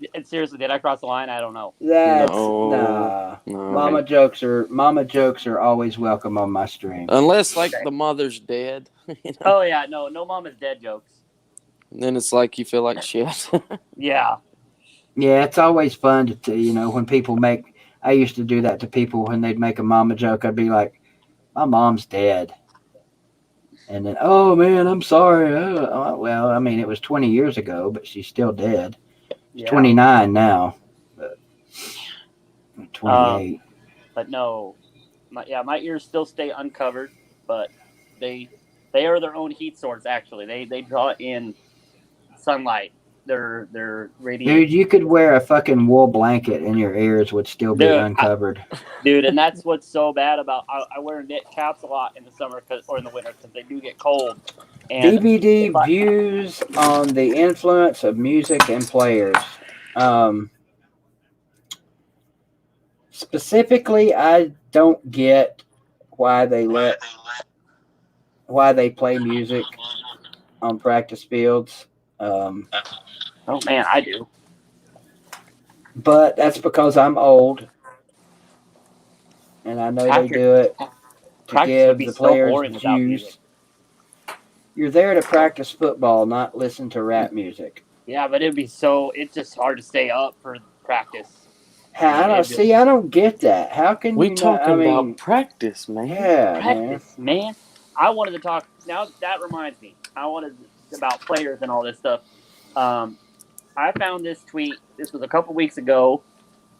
cross the line? I don't know. No. Mama jokes are always welcome on my stream. Unless the mother's dead. Oh yeah, no mama's dead jokes. And then it's like you feel like shit. Yeah. Yeah, it's always fun to when people make. I used to do that to people when they'd make a mama joke. I'd be like, "My mom's dead," and then, "Oh man, I'm sorry." Well, I mean, it was 20 years ago, but she's still dead. She's 29 now, but 28. But no, my ears still stay uncovered, but they are their own heat source. Actually, they draw in sunlight. They're radiant. Dude, you could wear a fucking wool blanket and your ears would still be uncovered. Dude, and that's what's so bad about I wear knit caps a lot in the summer or in the winter because they do get cold. And DVD if I- views on the influence of music and players. Specifically, I don't get why they play music on practice fields. oh man, I do. But that's because I'm old, and I know they do it to Practice would give be the so players boring without music. juice. You're there to practice football, not listen to rap music. Yeah, but it's just hard to stay up for practice. I don't get that. How can We you not? I talking mean, about practice, man. yeah, man. Practice, man. I wanted to talk. Now that reminds me, I wanted about players and all this stuff. I found this tweet. This was a couple weeks ago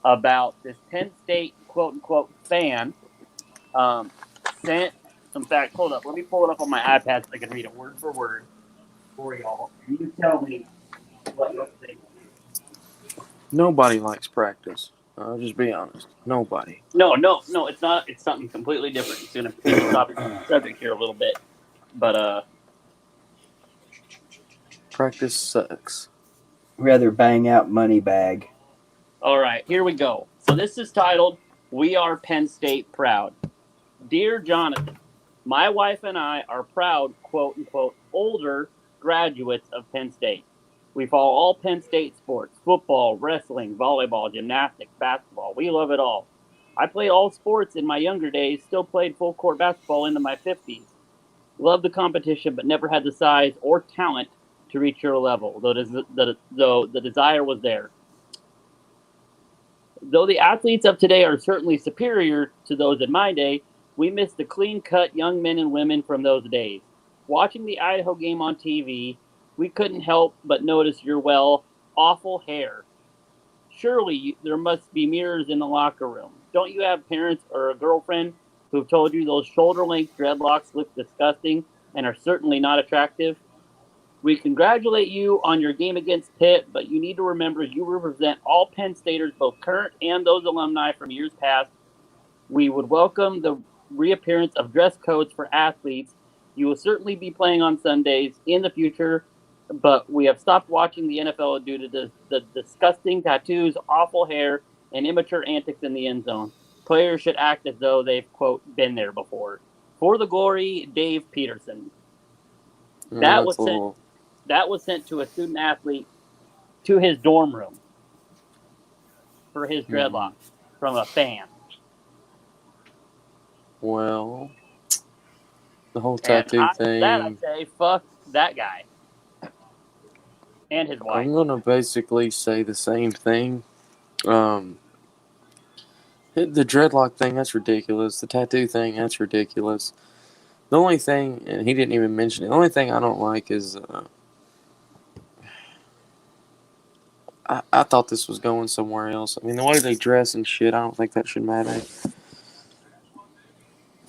about this Penn State quote unquote fan sent. In fact, hold up. Let me pull it up on my iPad so I can read it word for word for y'all. And you tell me what you think. Nobody likes practice. I'll just be honest. Nobody. No, it's not. It's something completely different. It's going to stop the subject here a little bit. But, Practice sucks. Rather bang out money bag. all right, here we go. So this is titled, "We Are Penn State Proud." Dear Jonathan, my wife and I are proud, quote unquote, older graduates of Penn State. We follow all Penn State sports: football, wrestling, volleyball, gymnastics, basketball. We love it all. I played all sports in my younger days, still played full court basketball into my 50s. Loved the competition, but never had the size or talent to reach your level, though the desire was there. Though the athletes of today are certainly superior to those in my day, we miss the clean-cut young men and women from those days. Watching the Idaho game on TV, we couldn't help but notice your, awful hair. Surely there must be mirrors in the locker room. Don't you have parents or a girlfriend who've told you those shoulder-length dreadlocks look disgusting and are certainly not attractive? We congratulate you on your game against Pitt, but you need to remember you represent all Penn Staters, both current and those alumni from years past. We would welcome the reappearance of dress codes for athletes. You will certainly be playing on Sundays in the future, but we have stopped watching the NFL due to the disgusting tattoos, awful hair, and immature antics in the end zone. Players should act as though they've, quote, been there before. For the glory, Dave Peterson. That was sent to a student athlete to his dorm room for his dreadlocks from a fan. Well, the whole tattoo thing. I say, fuck that guy and his wife. I'm gonna basically say the same thing. The dreadlock thing, that's ridiculous. The tattoo thing, that's ridiculous. The only thing, and he didn't even mention it, the only thing I don't like is I thought this was going somewhere else. I mean, the way they dress and shit, I don't think that should matter.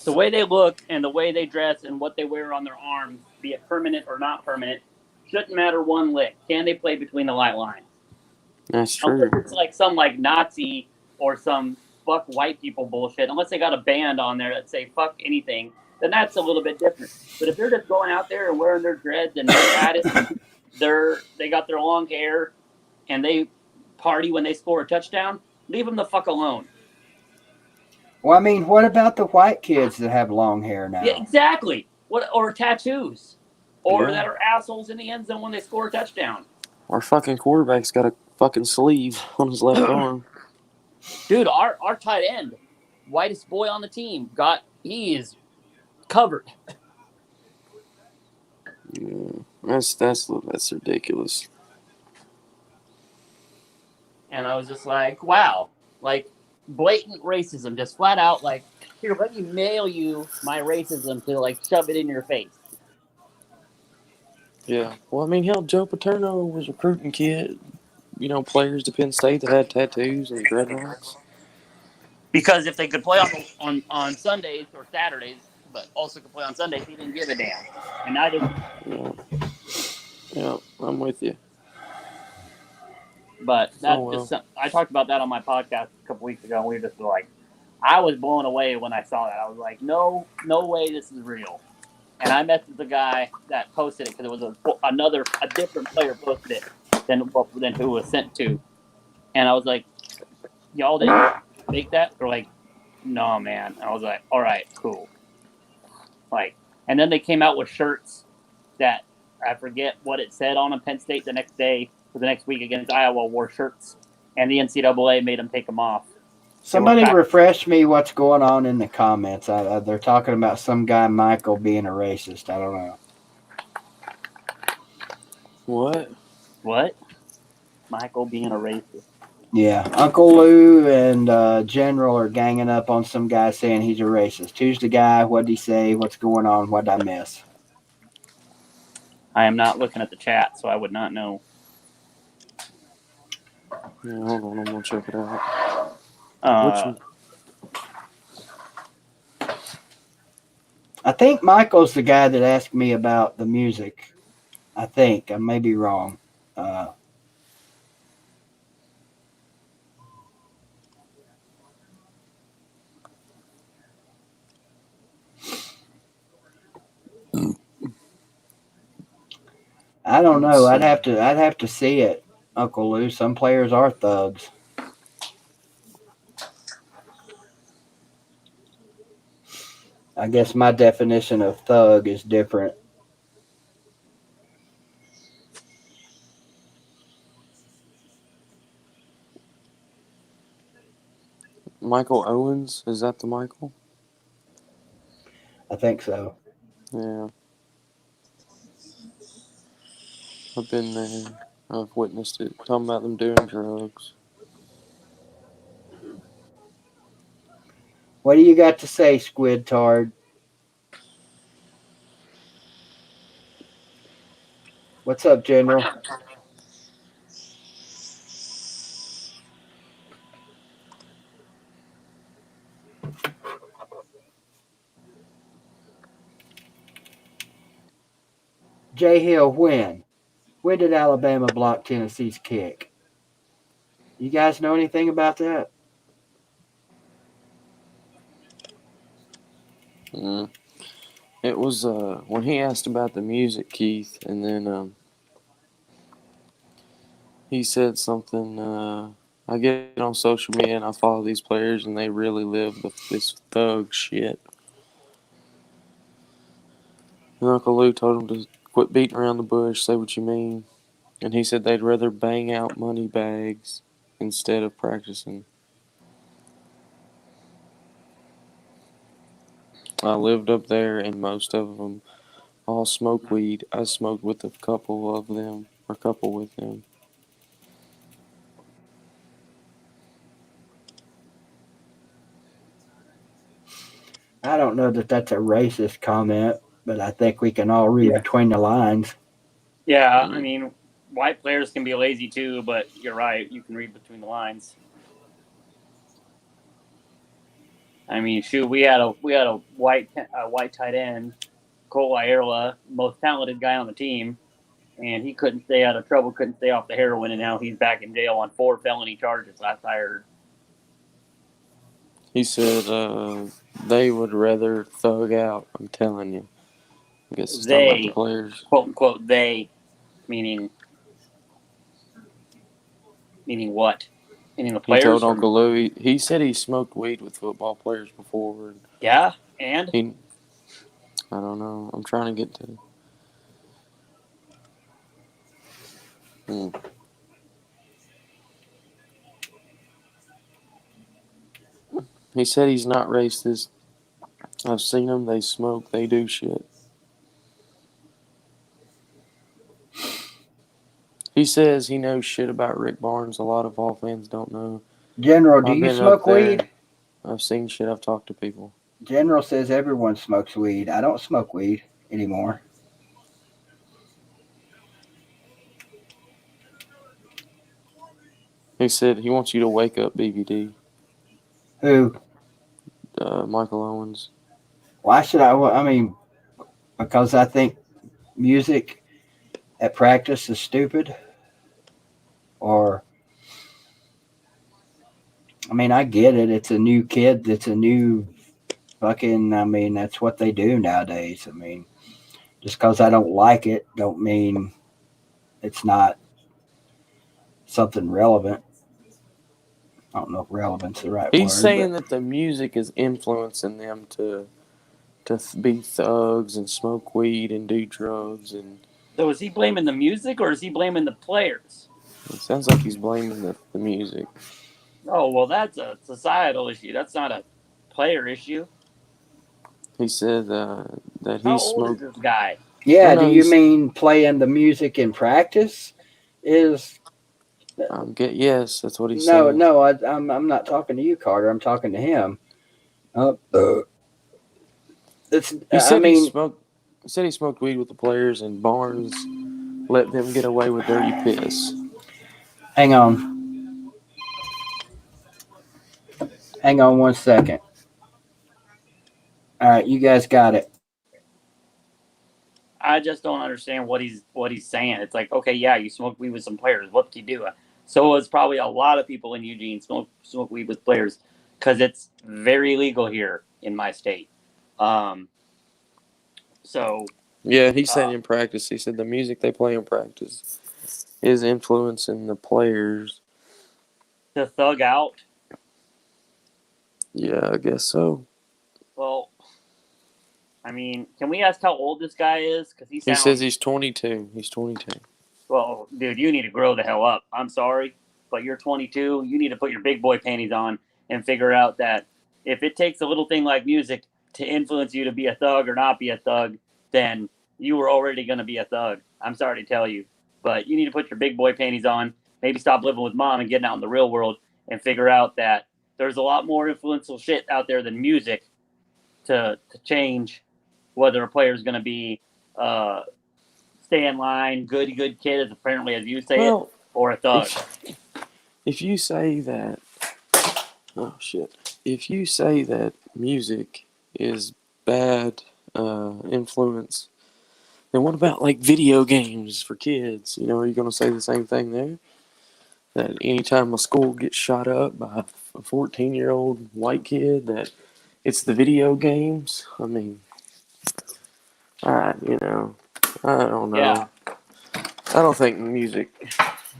The way they look and the way they dress and what they wear on their arms, be it permanent or not permanent, shouldn't matter one lick. Can they play between the white lines? That's true. Unless it's like some Nazi or some fuck white people bullshit. Unless they got a band on there that say fuck anything, then that's a little bit different. But if they're just going out there and wearing their dreads and their attitude, they got their long hair and they party when they score a touchdown, leave them the fuck alone. Well, I mean, what about the white kids that have long hair now? Yeah, exactly. Or tattoos, or that are assholes in the end zone when they score a touchdown. Our fucking quarterback's got a fucking sleeve on his left arm. Dude, our tight end, whitest boy on the team, he is covered. Yeah, that's ridiculous. And I was just like, wow, like blatant racism, just flat out like, here, let me mail you my racism to shove it in your face. Yeah. Well, I mean, hell, Joe Paterno was recruiting players to Penn State that had tattoos and dreadlocks. Because if they could play on Sundays or Saturdays, but also could play on Sundays, he didn't give a damn. And I didn't. Yeah, I'm with you. But I talked about that on my podcast a couple weeks ago, and we just were like, I was blown away when I saw that. I was like, no way this is real. And I messaged the guy that posted it because it was a different player posted it than who was sent to. And I was like, y'all didn't make that? They're like, no, man. I was like, all right, cool. Like, and then they came out with shirts that I forget what it said on them. Penn State the next day or the next week against Iowa wore shirts, and the NCAA made them take them off. Somebody refresh me what's going on in the comments. They're talking about some guy, Michael, being a racist. I don't know. What? Michael being a racist. Yeah, Uncle Lou and General are ganging up on some guy saying he's a racist. Who's the guy? What did he say? What's going on? What did I miss? I am not looking at the chat, so I would not know. Yeah, hold on, I'm gonna check it out. I think Michael's the guy that asked me about the music. I think. I may be wrong. I don't know. I'd have to see it, Uncle Lou. Some players are thugs. I guess my definition of thug is different. Michael Owens, is that the Michael? I think so. Yeah. I've been there. I've witnessed it. Talking about them doing drugs. What do you got to say, Squid Tard? What's up, General? Jay Hill, when? When did Alabama block Tennessee's kick? You guys know anything about that? It was when he asked about the music, Keith, and then he said something. I get on social media and I follow these players, and they really live this thug shit. And Uncle Lou told him to quit beating around the bush, say what you mean. And he said they'd rather bang out money bags instead of practicing. I lived up there, and most of them all smoke weed. I smoked with a couple of them, or a couple with them. I don't know that that's a racist comment, but I think we can all read between the lines. Yeah, I mean, white players can be lazy too, but you're right. You can read between the lines. I mean, shoot, we had a white tight end, Cole Ayerla, most talented guy on the team, and he couldn't stay out of trouble, couldn't stay off the heroin, and now he's back in jail on 4 felony charges. Last I heard. He said they would rather thug out. I'm telling you. I guess it's talking about the players. Quote unquote, they, meaning what? Meaning the players? He told Uncle Lou, he said he smoked weed with football players before. Yeah, and? I don't know. I'm trying to get to... He said he's not racist. I've seen them. They smoke. They do shit. He says he knows shit about Rick Barnes. A lot of Vol fans don't know. General, do you smoke weed? I've seen shit. I've talked to people. General says everyone smokes weed. I don't smoke weed anymore. He said he wants you to wake up, BBD. Who? Michael Owens. Why should I? I mean, because I think music at practice is stupid. Or, I mean, I get it. It's a new kid. It's a new fucking, I mean, that's what they do nowadays. I mean, Just because I don't like it, don't mean it's not something relevant. I don't know if relevant's the right He's word, saying but that the music is influencing them to be thugs and smoke weed and do drugs, and So is he blaming the music or is he blaming the players? it sounds like he's blaming the music. Oh, well, that's a societal issue. That's not a player issue. He said that he How old is smoked. this guy? yeah. Do No, you he's. mean playing the music in practice? Is Yes, that's what he no, said. no. I'm not talking to you, Carter. I'm talking to him. It's. He I said he mean, smoked. He said he smoked weed with the players, and Barnes let them get away with dirty piss. hang on, hang on 1 second. All right, you guys got it. I just don't understand what he's saying. It's like, okay, yeah, you smoke weed with some players. What do you do? So it's probably a lot of people in Eugene smoke weed with players because it's very legal here in my state. So Yeah, he said in practice. He said the music they play in practice is influencing the players. to thug out, Yeah, I guess so. well, I mean, can we ask how old this guy is? Because He says he's 22. He's 22. well, dude, you need to grow the hell up. I'm sorry, but you're 22. You need to put your big boy panties on and figure out that if it takes a little thing like music to influence you to be a thug or not be a thug, then you were already going to be a thug. I'm sorry to tell you, but you need to put your big boy panties on, maybe stop living with mom and getting out in the real world and figure out that there's a lot more influential shit out there than music to change whether a player is going to be stay in line, good kid, as apparently as you say it, Well, or a thug. if you say that, oh shit, if you say that music is bad influence, then what about like video games for kids? You know, are you going to say the same thing there? That anytime a school gets shot up by a 14-year-old white kid, that it's the video games? I mean, you know, I don't know. Yeah. I don't think music.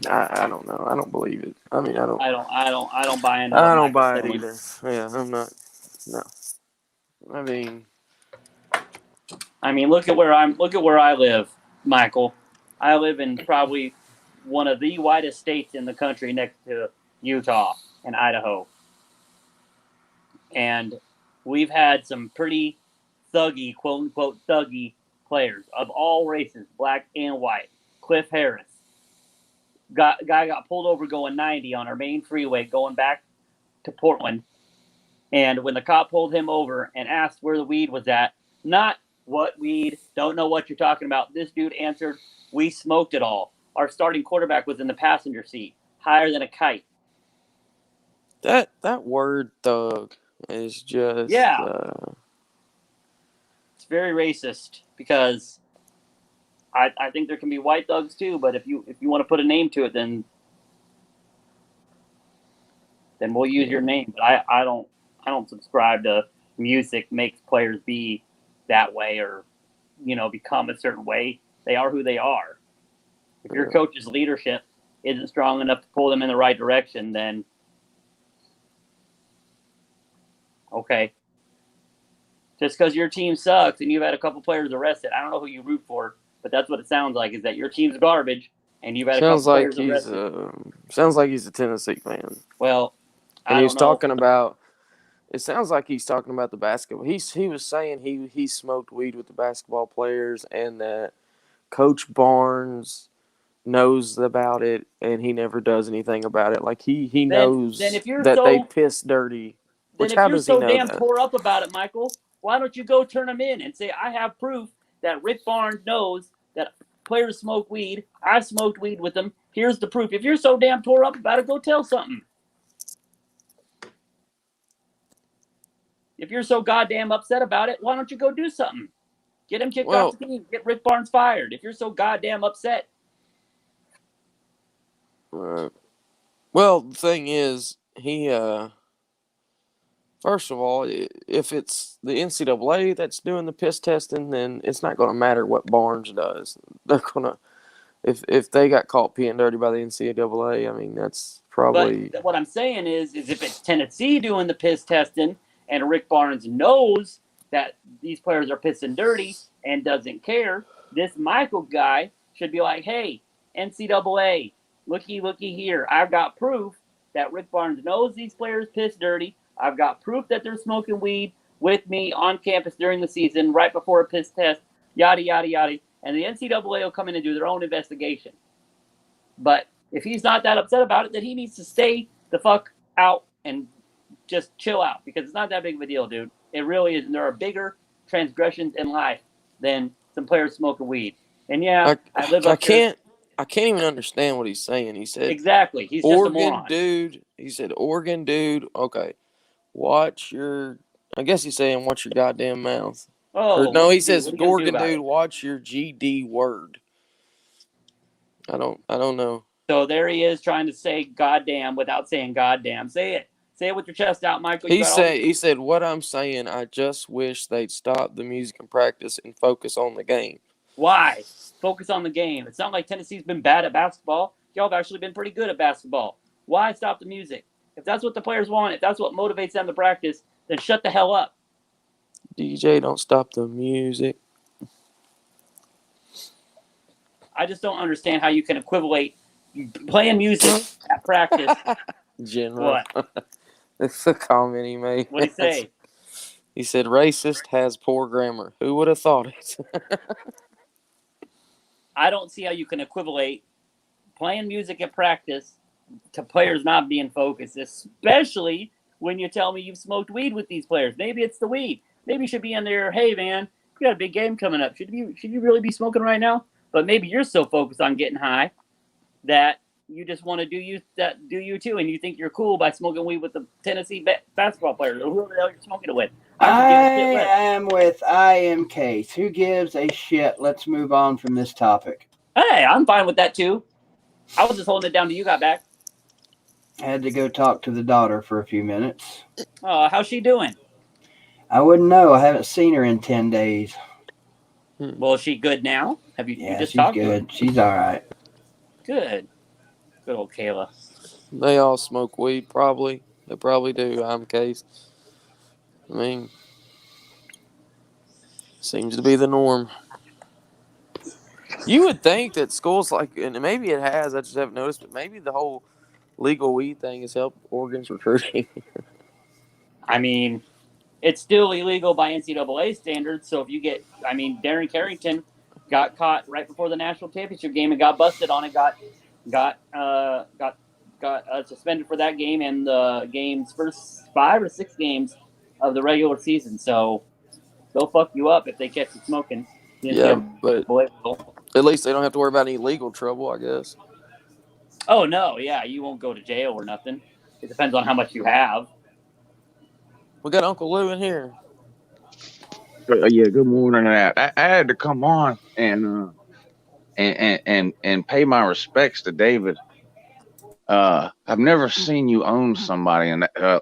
I don't know. I don't believe it. I mean, I don't buy into what I don't Michael's buy it saying. either. Yeah, I'm not. No. I mean, I mean, look at where I live, Michael. I live in probably one of the whitest states in the country, next to Utah and Idaho, and we've had some pretty thuggy, quote unquote thuggy players of all races, black and white. Cliff Harris, guy got pulled over going 90 on our main freeway going back to Portland. And when the cop pulled him over and asked where the weed was at, not what weed, don't know what you're talking about, this dude answered, we smoked it all. Our starting quarterback was in the passenger seat, higher than a kite. that word thug is just. Yeah. It's very racist because I think there can be white thugs too, but if you want to put a name to it, then we'll use your name. But I don't subscribe to music makes players be that way or become a certain way. They are who they are. If your coach's leadership isn't strong enough to pull them in the right direction, then okay. Just because your team sucks and you've had a couple players arrested, I don't know who you root for, but that's what it sounds like, is that your team's garbage and you've had a couple players arrested. Sounds like he's a Tennessee fan. Well, and I he's don't know. talking about. It sounds like he's talking about the basketball. He was saying he smoked weed with the basketball players, and that Coach Barnes knows about it, and he never does anything about it. Like he knows then if you're that so, they piss dirty. Which, how does he know damn that? tore up about it, Michael, why don't you go turn them in and say, I have proof that Rick Barnes knows that players smoke weed. I smoked weed with them. Here's the proof. If you're so damn tore up about it, go tell something. If you're so goddamn upset about it, why don't you go do something? Get him kicked off the team. Get Rick Barnes fired. If you're so goddamn upset. Right. Well, the thing is, he First of all, if it's the NCAA that's doing the piss testing, then it's not going to matter what Barnes does. They're going to, if they got caught peeing dirty by the NCAA, I mean, that's probably. But what I'm saying is if it's Tennessee doing the piss testing and Rick Barnes knows that these players are pissing dirty and doesn't care, this Michael guy should be like, hey, NCAA, looky here. I've got proof that Rick Barnes knows these players piss dirty. I've got proof that they're smoking weed with me on campus during the season, right before a piss test, yada, yada, yada. And the NCAA will come in and do their own investigation. But if he's not that upset about it, then he needs to stay the fuck out and just chill out, because it's not that big of a deal, dude. It really isn't. There are bigger transgressions in life than some players smoking weed. And yeah, I can't even understand what he's saying. He said exactly. He's just a moron. Dude. He said Oregon dude. Okay, watch your. I guess he's saying watch your goddamn mouth. Oh no, he says Oregon dude. Watch your GD word. I don't know. So there he is trying to say goddamn without saying goddamn. Say it. Say it with your chest out, Michael. He said, what I'm saying, I just wish they'd stop the music and practice and focus on the game. Why? Focus on the game. It's not like Tennessee's been bad at basketball. Y'all have actually been pretty good at basketball. Why stop the music? If that's what the players want, if that's what motivates them to practice, then shut the hell up. DJ, don't stop the music. I just don't understand how you can equivalate playing music at practice. General. What? It's a comment he made. What'd he say? He said, racist has poor grammar. Who would have thought it? I don't see how you can equivalate playing music at practice to players not being focused, especially when you tell me you've smoked weed with these players. Maybe it's the weed. Maybe you should be in there, hey, man, you got a big game coming up. Should you really be smoking right now? But maybe you're so focused on getting high that you just want to do you too, and you think you're cool by smoking weed with the Tennessee basketball players or whoever the hell you're smoking it with. I am with Case. Who gives a shit? Let's move on from this topic. Hey, I'm fine with that too. I was just holding it down till you got back. I had to go talk to the daughter for a few minutes. How's she doing? I wouldn't know. I haven't seen her in 10 days. Well, is she good now? Have you? Yeah, you just she's talked good. To her? She's all right. Good. Good old Kayla. They all smoke weed, probably. They probably do. I'm Case. I mean, seems to be the norm. You would think that schools like, and maybe it has, I just haven't noticed, but maybe the whole legal weed thing has helped Oregon's recruiting. I mean, it's still illegal by NCAA standards. So if you get, Darren Carrington got caught right before the national championship game and got busted on it, got suspended for that game and the game's first 5 or 6 games of the regular season. So they'll fuck you up if they catch you smoking. Yeah, but at least they don't have to worry about any legal trouble, I guess. Oh, no. Yeah, you won't go to jail or nothing. It depends on how much you have. We got Uncle Lou in here. Yeah, good morning. I had to come on and pay my respects to David. I've never seen you own somebody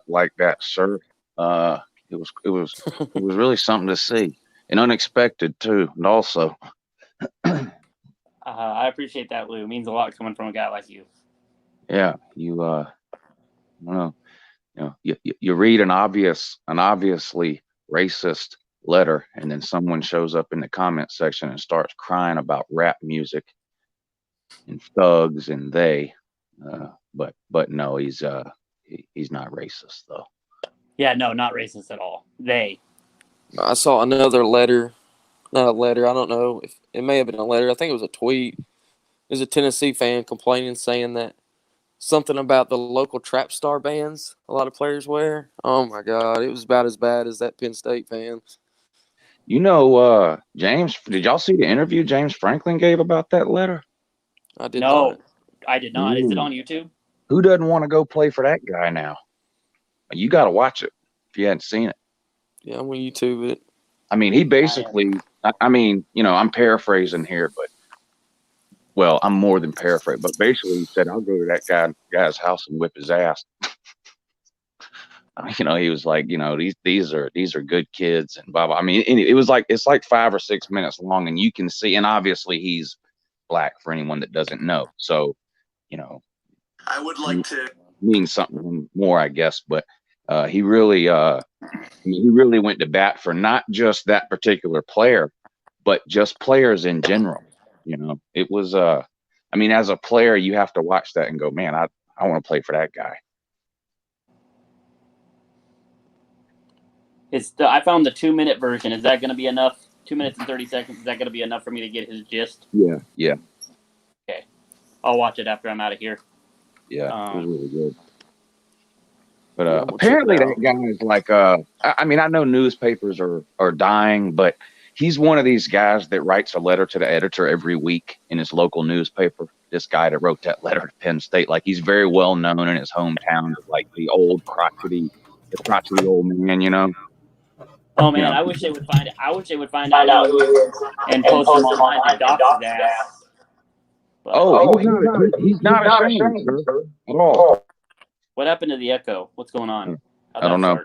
like that, sir. It was really something to see, and unexpected too, and also. I appreciate that, Lou. It means a lot coming from a guy like you. Yeah, you read an obviously racist letter, and then someone shows up in the comment section and starts crying about rap music and thugs and they. But no, he's not racist though. Yeah, no, not racist at all. They. I saw another letter. Not a letter. I don't know if it may have been a letter. I think it was a tweet. There's a Tennessee fan complaining, saying that something about the local trap star bands a lot of players wear. Oh my God, it was about as bad as that Penn State fan. You know, James, did y'all see the interview James Franklin gave about that letter? I did not. I did not. Is it on YouTube? Who doesn't want to go play for that guy now? You got to watch it if you hadn't seen it. Yeah, I'm going to YouTube it. I mean, he basically, I'm paraphrasing here, but, well, I'm more than paraphrasing, but basically he said, I'll go to that guy's house and whip his ass. you know, he was like, you know, these are good kids and blah blah. I mean, it was like it's like 5 or 6 minutes long, and you can see, and obviously he's black for anyone that doesn't know. So, you know, I would like to mean something more, I guess. But he really, I mean, he really went to bat for not just that particular player, but just players in general. You know, it was, I mean, as a player, you have to watch that and go, man, I want to play for that guy. I found the 2-minute version. Is that going to be enough? 2 minutes and 30 seconds. Is that going to be enough for me to get his gist? Yeah, yeah, Okay, I'll watch it after I'm out of here. yeah. It was really good. But Yeah, we'll apparently check it that guy is like, I mean, I know newspapers are dying, but he's one of these guys that writes a letter to the editor every week in his local newspaper. This guy that wrote that letter to Penn State, like he's very well known in his hometown, like the crotchety old man, you know. Oh man, You know. I wish they would find it. I wish they would find out who he is and post him online and dox his ass. But, He's not ashamed, sir, at all. what happened to the echo? What's going on? How'd I don't that know.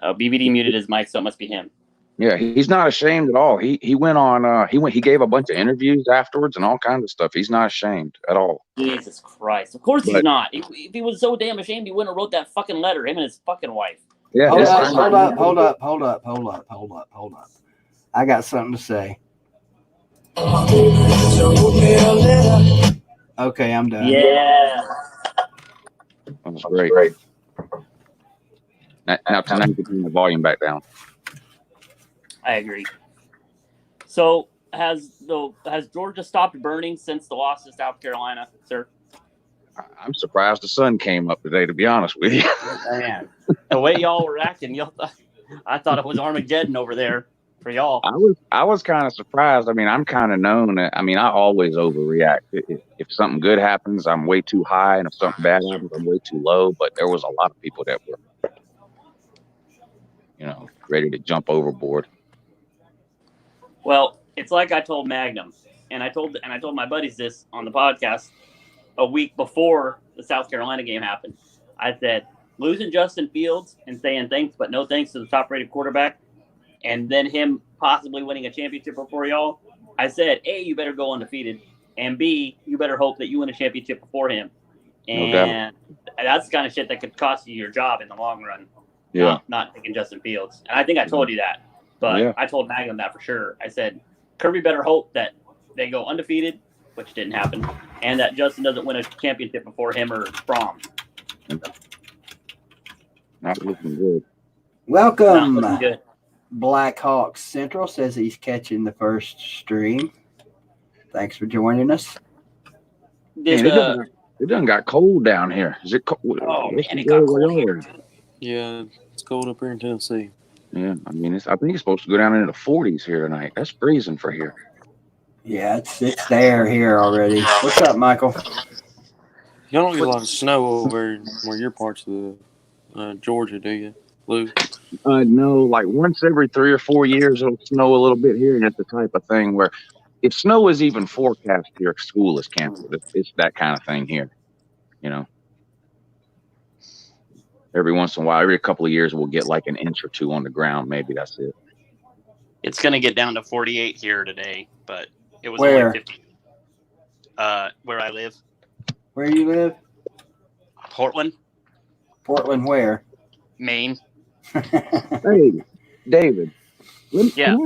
start? BBD muted his mic, so it must be him. Yeah, he's not ashamed at all. He went on. He gave a bunch of interviews afterwards and all kinds of stuff. He's not ashamed at all. Jesus Christ! Of course he's But- not. If he was so damn ashamed, he wouldn't have wrote that fucking letter. Him and his fucking wife. Yeah. Hold his- up. I got something to say. Okay, I'm done. Yeah. That was great. Now tonight, we can the volume back down. I agree. So has Georgia stopped burning since the loss to South Carolina, sir? I'm surprised the sun came up today, to be honest with you. Man, the way y'all were acting, I thought it was Armageddon over there for y'all. I was kind of surprised. I mean, I'm kind of known. I mean, I always overreact. If something good happens, I'm way too high, and if something bad happens, I'm way too low. But there was a lot of people that were, you know, ready to jump overboard. Well, it's like I told Magnum, and I told my buddies this on the podcast a week before the South Carolina game happened. I said, losing Justin Fields and saying thanks but no thanks to the top-rated quarterback, and then him possibly winning a championship before y'all, I said, A, you better go undefeated, and B, you better hope that you win a championship before him. And that's the kind of shit that could cost you your job in the long run. Yeah. Not taking Justin Fields. And I think I told you that. But I told Magnum that for sure. I said, Kirby better hope that they go undefeated, which didn't happen, and that Justin doesn't win a championship before him or Fromm. Not looking good. Welcome. Not looking good. Black Hawk Central says he's catching the first stream. Thanks for joining us. Did, Man, it done got cold down here. Is it cold? oh, man, it got cold here. Yeah, it's cold up here in Tennessee. Yeah, I mean, I think it's supposed to go down into the 40s here tonight. That's freezing for here. Yeah, it's there here already. What's up, Michael? Y'all don't get a lot of snow over where your parts of the Georgia, do you, Lou? No, like once every 3 or 4 years it'll snow a little bit here, and it's the type of thing where if snow is even forecast here, school is canceled. It's that kind of thing here, you know. Every once in a while, every couple of years, we'll get like an inch or two on the ground. Maybe that's it. It's going to get down to 48 here today, but it was Where? only 50. Where I live. Where you live? Portland, Portland, where? Maine. Hey, David. Yeah.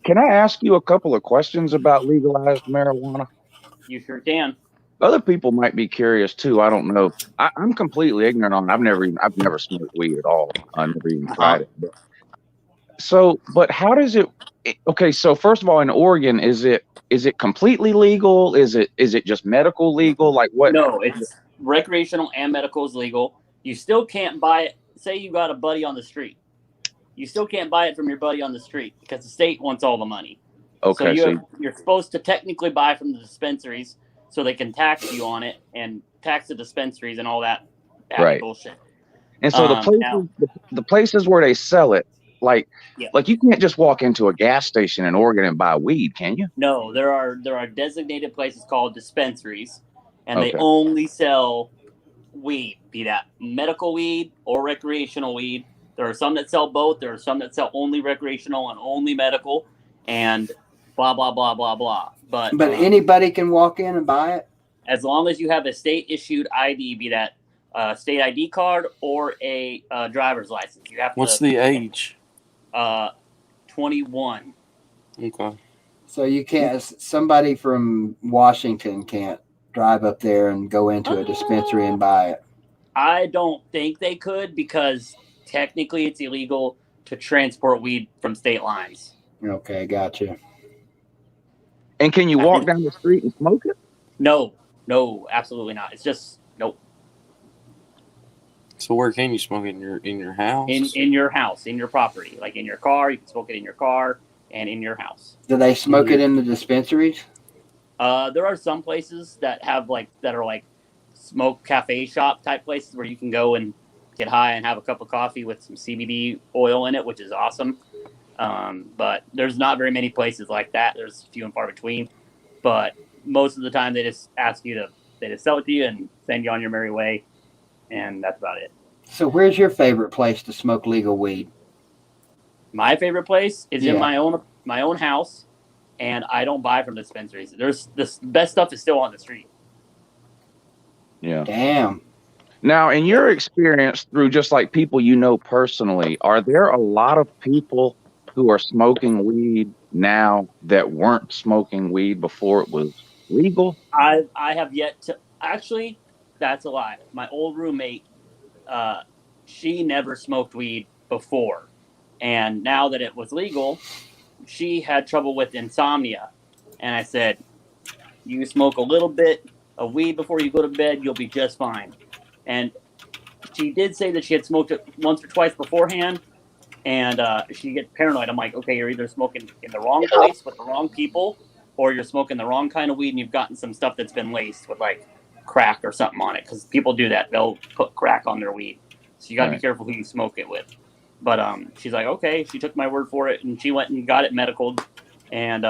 Can I ask you a couple of questions about legalized marijuana? You sure can. Other people might be curious too. I don't know. I'm completely ignorant on it. I've never smoked weed at all. I've never even tried it. But how does it? Okay, so first of all, in Oregon, is it completely legal? Is it just medical legal? Like what? No, it's recreational and medical is legal. You still can't buy it. Say you got a buddy on the street. You still can't buy it from your buddy on the street because the state wants all the money. Okay, so you're supposed to technically buy from the dispensaries so they can tax you on it and tax the dispensaries and all that Right. bullshit. And so the places where they sell it, like you can't just walk into a gas station in Oregon and buy weed, can you? No, there are designated places called dispensaries, and they only sell weed, be that medical weed or recreational weed. There are some that sell both. There are some that sell only recreational and only medical, and blah blah blah blah blah. But anybody can walk in and buy it. as long as you have a state issued ID, be that state ID card or a driver's license, you have What's to. the age? 21. Okay. So you can't. Somebody from Washington can't drive up there and go into a dispensary and buy it. I don't think they could because technically it's illegal to transport weed from state lines. Okay, gotcha. And can you walk down the street and smoke it? No, absolutely not. It's just nope. So where can you smoke it? In your house? In your house, in your property, like in your car. You can smoke it in your car and in your house. Do they smoke it in the dispensaries? There are some places that have that are like smoke cafe shop type places where you can go and get high and have a cup of coffee with some CBD oil in it, which is awesome. But there's not very many places like that. There's few and far between. But most of the time, they just sell it to you and send you on your merry way, and that's about it. So where's your favorite place to smoke legal weed? My favorite place is in my own house, and I don't buy from dispensaries. There's the best stuff is still on the street. Yeah. Damn. Now, in your experience, through just like people you know personally, are there a lot of people who are smoking weed now that weren't smoking weed before it was legal? I have yet to actually. That's a lie. My old roommate, she never smoked weed before, and now that it was legal, she had trouble with insomnia. And I said, "You smoke a little bit of weed before you go to bed, you'll be just fine." And she did say that she had smoked it once or twice beforehand, and she gets paranoid. I'm like, okay, you're either smoking in the wrong place with the wrong people, or you're smoking the wrong kind of weed and you've gotten some stuff that's been laced with crack or something on it, because people do that. They'll put crack on their weed. So you got to be careful who you smoke it with. But she's like, okay. She took my word for it, and she went and got it medicaled, and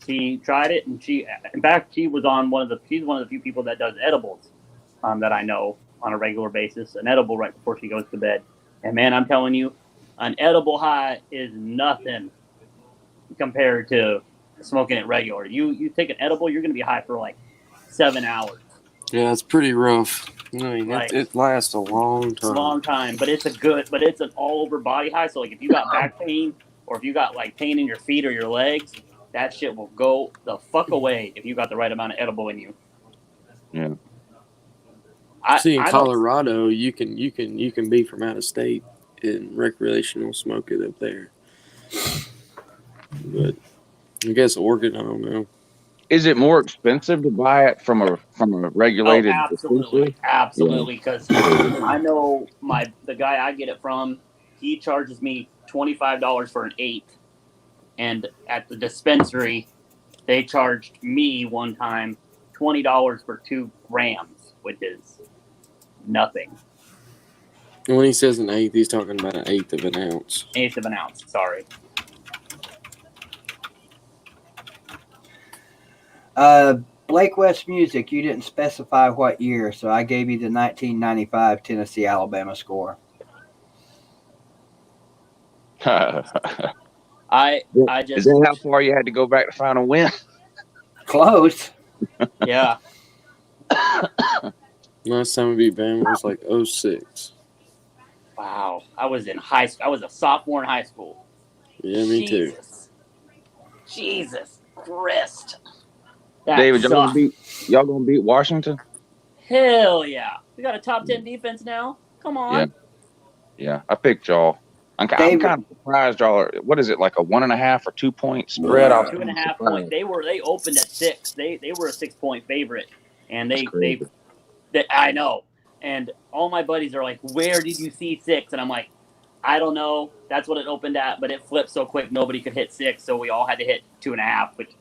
she tried it, and in fact, she's one of the few people that does edibles that I know on a regular basis, an edible right before she goes to bed. And man, I'm telling you, an edible high is nothing compared to smoking it regular. You take an edible, you're going to be high for 7 hours. Yeah, it's pretty rough. I mean, it lasts a long time. It's a long time, but it's an all over body high. So if you got back pain, or if you got pain in your feet or your legs, that shit will go the fuck away if you got the right amount of edible in you. Yeah. In Colorado, you can be from out of state and recreational smoke it up there. But I guess Oregon, I don't know. Is it more expensive to buy it from a regulated? Oh, absolutely. Because I know the guy I get it from, he charges me $25 for an 8, and at the dispensary, they charged me one time $20 for 2 grams, which is nothing. And when he says an 1/8, he's talking about an 1/8 of an ounce. 1/8 of an ounce. Sorry. Blake West Music, you didn't specify what year, so I gave you the 1995 Tennessee Alabama score. I just. Is that how far you had to go back to find a win? Close. Yeah. Last time we beat Bama was 2006. Wow. I was in high school. I was a sophomore in high school. Yeah, me too. Jesus Christ. David, y'all gonna beat Washington? Hell yeah. We got a top 10 defense now. Come on. Yeah. I picked y'all. I'm kind of surprised y'all are. What is it, like a 1.5 or 2 point spread? 2.5 points. They opened at 6. They were a 6-point favorite, and they I know. And all my buddies are like, "Where did you see 6?" And I'm like, "I don't know. That's what it opened at, but it flipped so quick nobody could hit 6, so we all had to hit 2.5, which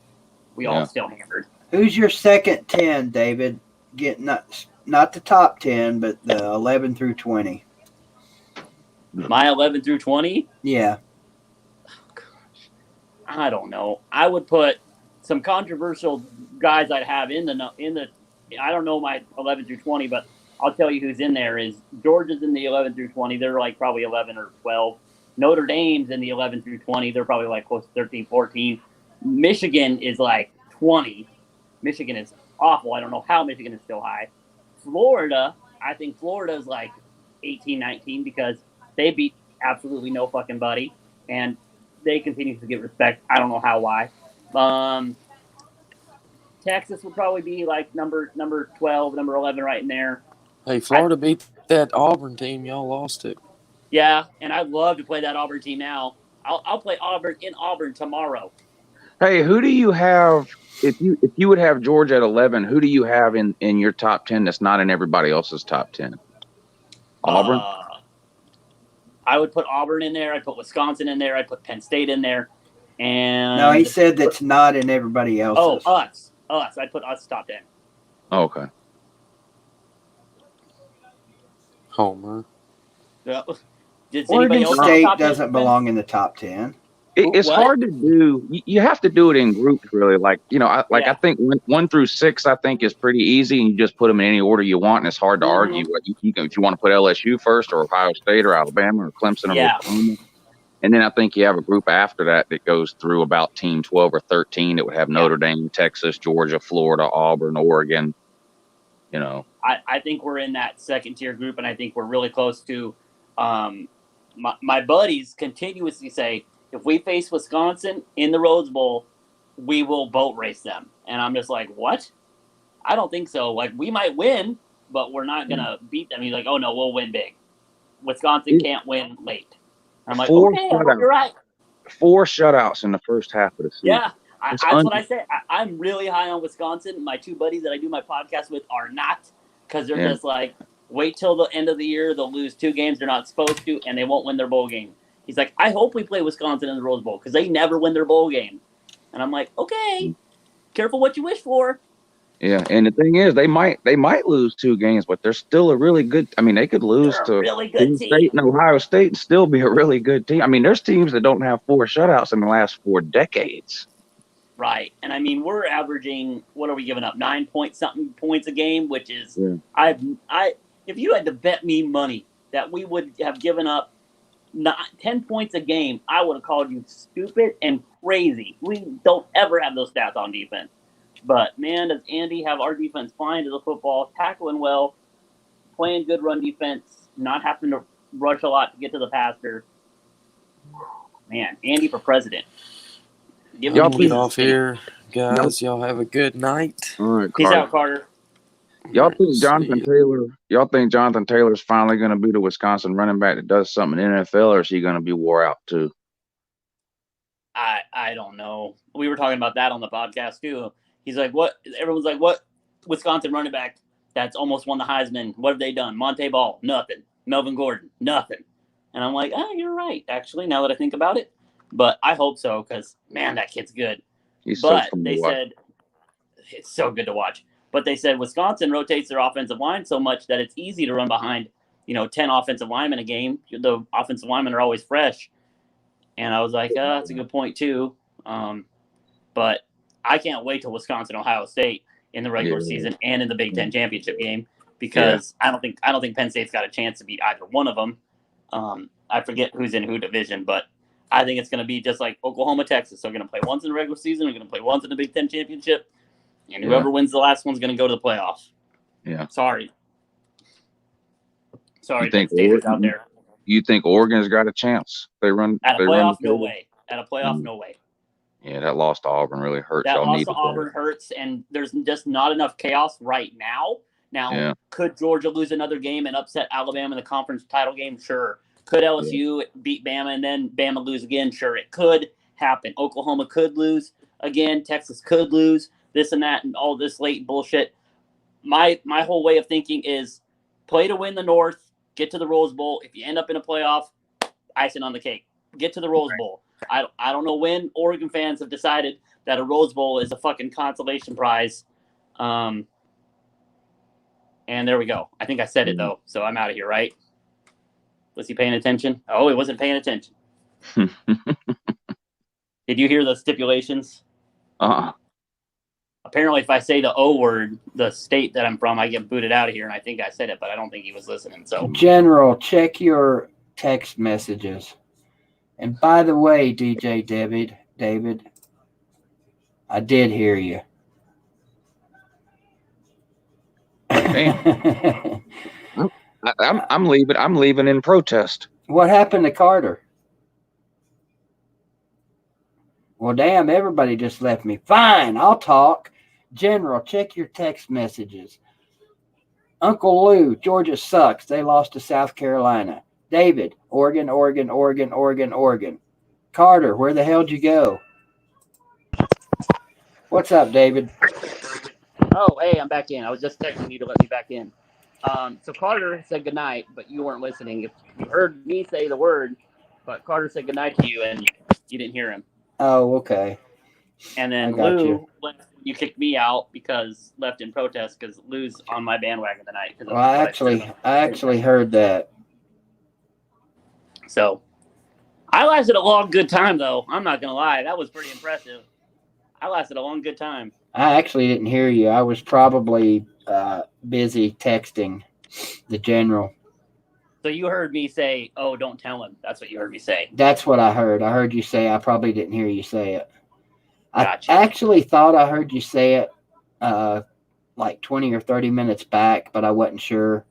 we all still hammered." Who's your second 10, David? Get not the top 10, but the 11 through 20. My 11 through 20? Yeah. Oh, gosh. I don't know. I would put some controversial guys I'd have in the. I don't know my 11 through 20, but I'll tell you who's in there is Georgia's in the 11 through 20. They're like probably 11 or 12. Notre Dame's in the 11 through 20. They're probably like close to 13, 14. Michigan is like 20. Michigan is awful. I don't know how Michigan is still high. Florida, I think Florida is like 18, 19 because they beat absolutely no fucking buddy. And they continue to get respect. I don't know how, why. Texas would probably be like number 12, number 11 right in there. Hey, Florida beat that Auburn team. Y'all lost it. Yeah, and I'd love to play that Auburn team now. I'll play Auburn in Auburn tomorrow. Hey, who do you have if you would have Georgia at 11? Who do you have in your top 10 that's not in everybody else's top 10? Auburn. I would put Auburn in there. I'd put Wisconsin in there. I'd put Penn State in there. And No, he said that's not in everybody else's. Oh, us. I'd put us top 10. Oh, okay. Homer. Yeah. Does Oregon anybody else have a State top 10? doesn't belong in the top 10. It's What? hard to do. You have to do it in groups, really. Like, I think 1 through 6, I think is pretty easy, and you just put them in any order you want, and it's hard to argue. Like, if you want to put LSU first, or Ohio State, or Alabama, or Clemson, or Oklahoma. And then I think you have a group after that goes through about team 12 or 13 that would have Notre Dame, Texas, Georgia, Florida, Auburn, Oregon. I think we're in that second tier group, and I think we're really close to. My buddies continuously say, if we face Wisconsin in the Rose Bowl, we will boat race them. And I'm just like, what? I don't think so. Like, we might win, but we're not going to beat them. He's like, oh, no, we'll win big. Wisconsin can't win late. I'm like, okay, you're right. 4 shutouts in the first half of the season. Yeah, that's what I say. I'm really high on Wisconsin. My 2 buddies that I do my podcast with are not, because they're just like, wait till the end of the year. They'll lose 2 games they're not supposed to, and they won't win their bowl game. He's like, I hope we play Wisconsin in the Rose Bowl because they never win their bowl game. And I'm like, okay, careful what you wish for. Yeah, and the thing is, they might lose 2 games, but they're still a really good. I mean, they could lose to really good Penn State and Ohio State and still be a really good team. I mean, there's teams that don't have 4 shutouts in the last 4 decades. Right, and I mean, we're averaging, what are we giving up, 9-point-something points a game, which is, if you had to bet me money that we would have given up 10 points a game, I would have called you stupid and crazy. We don't ever have those stats on defense. But, man, does Andy have our defense flying to the football, tackling well, playing good run defense, not having to rush a lot to get to the passer. Man, Andy for president. Y'all get off here, guys. Y'all have a good night. All right, Peace out, Carter. Y'all think Jonathan Taylor's finally going to be the Wisconsin running back that does something in the NFL, or is he going to be wore out too? I don't know. We were talking about that on the podcast too. He's like, what? Everyone's like, what? Wisconsin running back that's almost won the Heisman. What have they done? Monte Ball, nothing. Melvin Gordon, nothing. And I'm like, you're right, actually, now that I think about it. But I hope so, because, man, that kid's good. They said, it's so good to watch. But they said Wisconsin rotates their offensive line so much that it's easy to run behind, 10 offensive linemen a game. The offensive linemen are always fresh. And I was like, that's a good point, too. But I can't wait till Wisconsin-Ohio State in the regular season and in the Big Ten championship game, because I don't think Penn State's got a chance to beat either one of them. I forget who's in who division, but I think it's going to be just like Oklahoma, Texas. They're going to play once in the regular season. They're going to play once in the Big Ten championship. And whoever wins the last one's going to go to the playoffs. Yeah. Sorry, Penn State is out there. You think Oregon's got a chance? At a playoff, no way. At a playoff, no way. Yeah, that loss to Auburn really hurts. That loss to Auburn hurts, and there's just not enough chaos right now. Now, could Georgia lose another game and upset Alabama in the conference title game? Sure. Could LSU beat Bama and then Bama lose again? Sure, it could happen. Oklahoma could lose again. Texas could lose. This and that and all this late bullshit. My whole way of thinking is play to win the North, get to the Rose Bowl. If you end up in a playoff, icing on the cake. Get to the Rose Bowl. I don't know when Oregon fans have decided that a Rose Bowl is a fucking consolation prize. And there we go. I think I said it, though, so I'm out of here, right? Was he paying attention? Oh, he wasn't paying attention. Did you hear the stipulations? apparently if I say the O word, the state that I'm from, I get booted out of here. And I think I said it, but I don't think he was listening. So General, check your text messages. And by the way, DJ David, I did hear you. Man, I'm leaving. I'm leaving in protest. What happened to Carter? Well, damn, everybody just left me. Fine, I'll talk. General, check your text messages. Uncle Lou, Georgia sucks. They lost to South Carolina. David, Oregon. Carter, where the hell'd you go? What's up, David? Oh, hey, I'm back in. I was just texting you to let me back in. So Carter said goodnight, but you weren't listening. If you heard me say the word, but Carter said goodnight to you, and you didn't hear him. Oh, okay. And then Lou left when you kicked me out because left in protest because Lou's on my bandwagon tonight. Well, I actually heard that. So I lasted a long, good time, though. I'm not gonna lie, that was pretty impressive. I lasted a long, good time. I actually didn't hear you. I was probably busy texting the general. So you heard me say, "Oh, don't tell him." That's what you heard me say. That's what I heard. I heard you say. I probably didn't hear you say it. Gotcha. I actually thought I heard you say it like 20 or 30 minutes back, but I wasn't sure.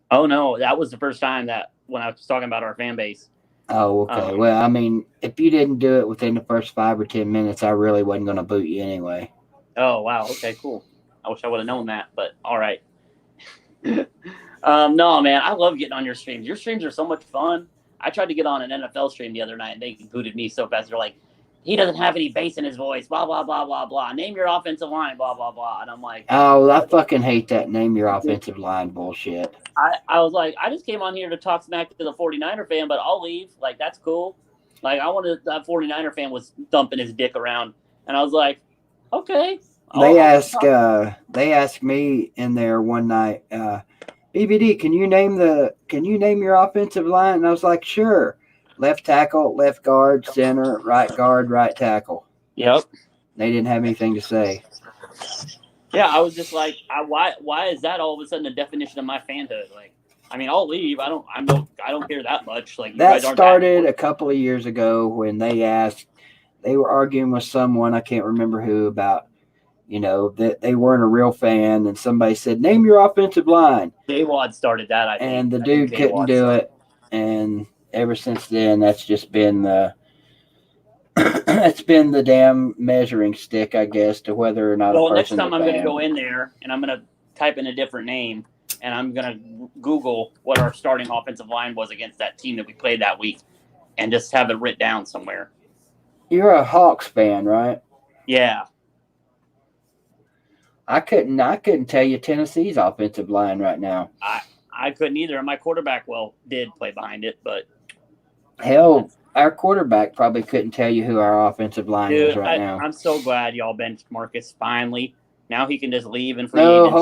Oh, no. That was the first time that when I was talking about our fan base. Oh, okay. Well, I mean, if you didn't do it within the first 5 or 10 minutes, I really wasn't going to boot you anyway. Oh, wow. Okay, cool. I wish I would have known that, but all right. No, man, I love getting on your streams. Your streams are so much fun. I tried to get on an NFL stream the other night, and they booted me so fast. They're like, he doesn't have any bass in his voice, blah, blah, blah, blah, blah. Name your offensive line, blah, blah, blah. And I'm like... Oh, I fucking hate that name your offensive line bullshit. I was like, I just came on here to talk smack to the 49er fan, but I'll leave. Like, that's cool. Like, I wanted that 49er fan was thumping his dick around. And I was like, okay. They asked me in there one night, BBD, can you name your offensive line? And I was like, sure. Left tackle, left guard, center, right guard, right tackle. Yep. They didn't have anything to say. Yeah, I was just like, why is that all of a sudden the definition of my fanhood? Like, I mean, I'll leave. I don't care that much. Like, that started a couple of years ago when they were arguing with someone, I can't remember who, about, that they weren't a real fan, and somebody said, name your offensive line. J-Wad started that, I think. And the dude couldn't do it, and ever since then, that's just been it's been the damn measuring stick, I guess, to whether or not a person. Next time I'm going to go in there, and I'm going to type in a different name, and I'm going to Google what our starting offensive line was against that team that we played that week, and just have it written down somewhere. You're a Hawks fan, right? Yeah. I couldn't tell you Tennessee's offensive line right now. I couldn't either. My quarterback, did play behind it, but hell, our quarterback probably couldn't tell you who our offensive line is right now. I'm so glad y'all benched Marcus finally. Now he can just leave and free No, agency.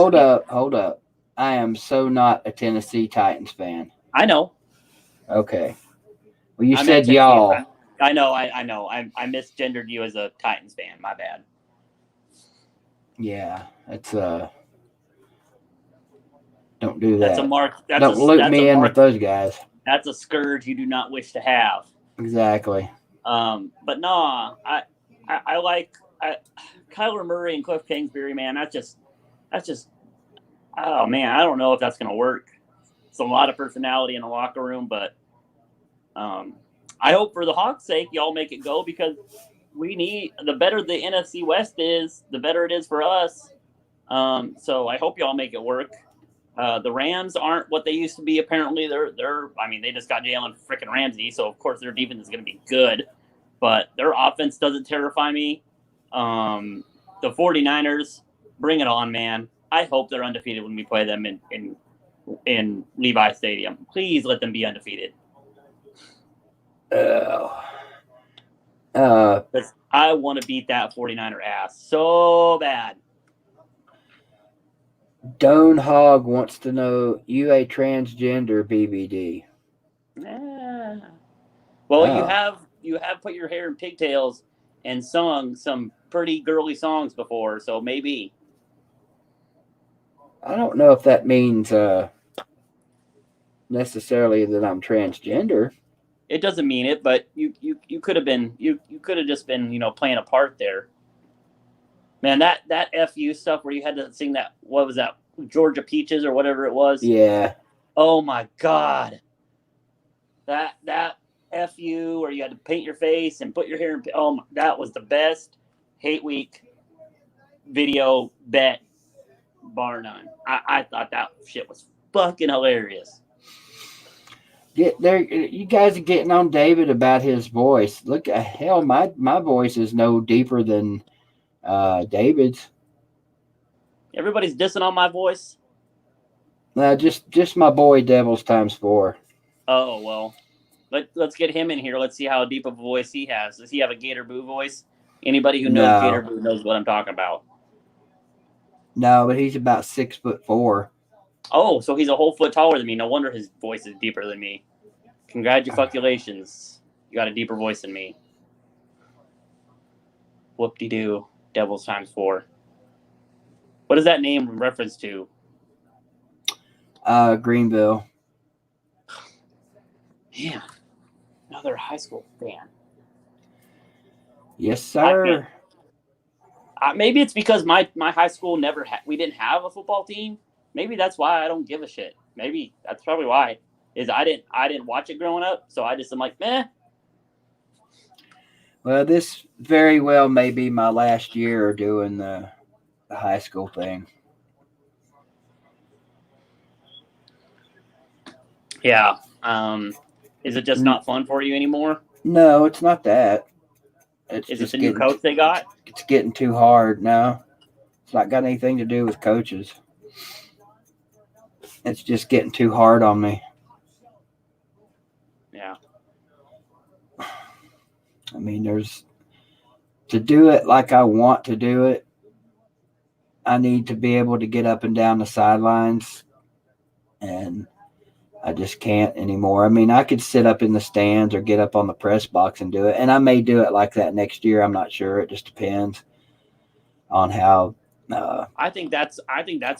hold up. I am so not a Tennessee Titans fan. I know. Okay. Well, you said y'all. I know. I misgendered you as a Titans fan. My bad. Yeah, it's don't do that. That's a mark. Don't loop me in with those guys. That's a scourge you do not wish to have. Exactly. But no, I like Kyler Murray and Cliff Kingsbury, man. That's just. Oh man, I don't know if that's gonna work. It's a lot of personality in the locker room, but I hope for the Hawks' sake, y'all make it go, because we need, the better the NFC West is, the better it is for us. So I hope y'all make it work. The Rams aren't what they used to be. Apparently, they just got Jalen freaking Ramsey, so of course their defense is going to be good, but their offense doesn't terrify me. The 49ers, bring it on, man. I hope they're undefeated when we play them in Levi Stadium. Please let them be undefeated. I want to beat that 49er ass so bad. Doan Hogg wants to know, you a transgender, BBD? Well, you have put your hair in pigtails and sung some pretty girly songs before, so maybe. I don't know if that means necessarily that I'm transgender. It doesn't mean it, but you could have been you could have just been playing a part there. Man, that FU stuff where you had to sing that, what was that, Georgia Peaches or whatever it was? Yeah. Oh my God. That FU where you had to paint your face and put your hair in, that was the best Hate Week video bet, bar none. I thought that shit was fucking hilarious. Get there, you guys are getting on David about his voice. Look, hell, my voice is no deeper than David's. Everybody's dissing on my voice. Just my boy Devils times 4. Oh well, let's get him in here. Let's see how deep of a voice he has. Does he have a Gator Boo voice? Anybody who knows Gator Boo knows what I'm talking about. No, but he's about 6'4". Oh, so he's a whole foot taller than me. No wonder his voice is deeper than me. Congratulations. You got a deeper voice than me. Whoop-de-doo. Devils times 4. What is that name in reference to? Greenville. Yeah. Another high school fan. Yes, sir. Maybe it's because my high school we didn't have a football team. Maybe that's why I don't give a shit. Maybe that's probably why. Is I didn't watch it growing up, so I'm like, meh. Well, this very well may be my last year doing the high school thing. Yeah. Is it just not fun for you anymore? No, it's not that. Is it the new coach they got? It's getting too hard now. It's not got anything to do with coaches. It's just getting too hard on me. Yeah. I mean, to do it like I want to do it, I need to be able to get up and down the sidelines, and I just can't anymore. I mean, I could sit up in the stands or get up on the press box and do it, and I may do it like that next year. I'm not sure. It just depends on how. I think that's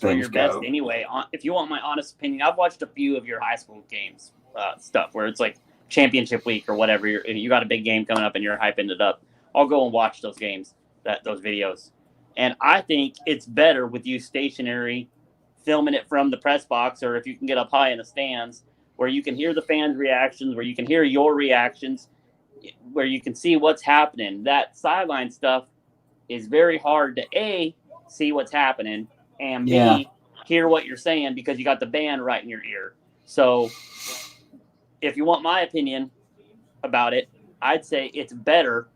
where you're best anyway. If you want my honest opinion, I've watched a few of your high school games stuff where it's like championship week or whatever. You got a big game coming up and you're hyping it up. I'll go and watch those games, those videos, and I think it's better with you stationary, filming it from the press box, or if you can get up high in the stands where you can hear the fans' reactions, where you can hear your reactions, where you can see what's happening. That sideline stuff is very hard to see what's happening, and B, hear what you're saying because you got the band right in your ear. So if you want my opinion about it, I'd say it's better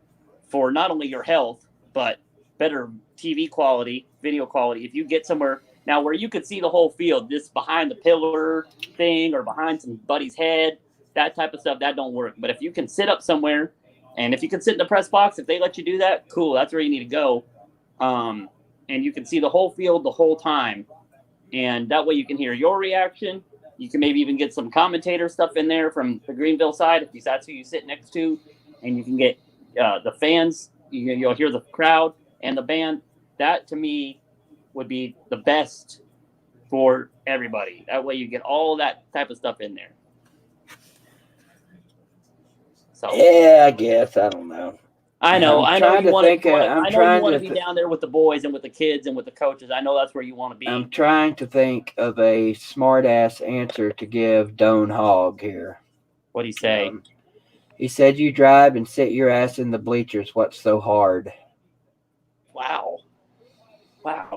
for not only your health, but better TV quality, video quality. If you get somewhere now where you could see the whole field, this behind the pillar thing or behind somebody's head, that type of stuff, that don't work. But if you can sit up somewhere, and if you can sit in the press box, if they let you do that, cool, that's where you need to go. And you can see the whole field the whole time. And that way you can hear your reaction. You can maybe even get some commentator stuff in there from the Greenville side, if that's who you sit next to. And you can get the fans. You'll hear the crowd and the band. That, to me, would be the best for everybody. That way you get all that type of stuff in there. So yeah, I guess. I don't know. I know you want to be down there with the boys and with the kids and with the coaches. I know that's where you want to be. I'm trying to think of a smart-ass answer to give Doan Hogg here. What'd he say? He said, you drive and sit your ass in the bleachers. What's so hard? Wow,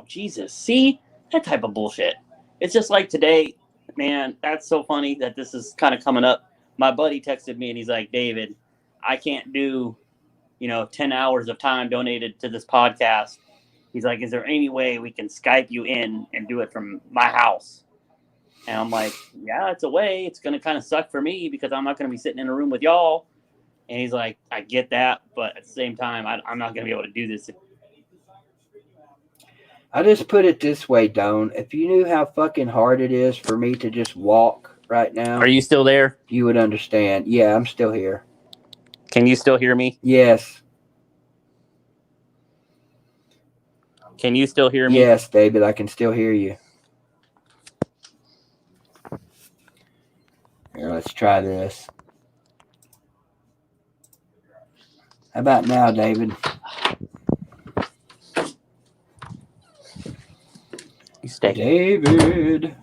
Jesus. See? That type of bullshit. It's just like today, man, that's so funny that this is kind of coming up. My buddy texted me and he's like, David, I can't do 10 hours of time donated to this podcast. He's like, is there any way we can Skype you in and do it from my house? And I'm like, yeah, it's a way. It's going to kind of suck for me because I'm not going to be sitting in a room with y'all. And he's like, I get that. But at the same time, I'm not going to be able to do this. I just put it this way, Doan. If you knew how fucking hard it is for me to just walk right now. Are you still there? You would understand. Yeah, I'm still here. Can you still hear me? Yes. Can you still hear me? Yes, David, I can still hear you. Here, let's try this. How about now, David? You stay. David.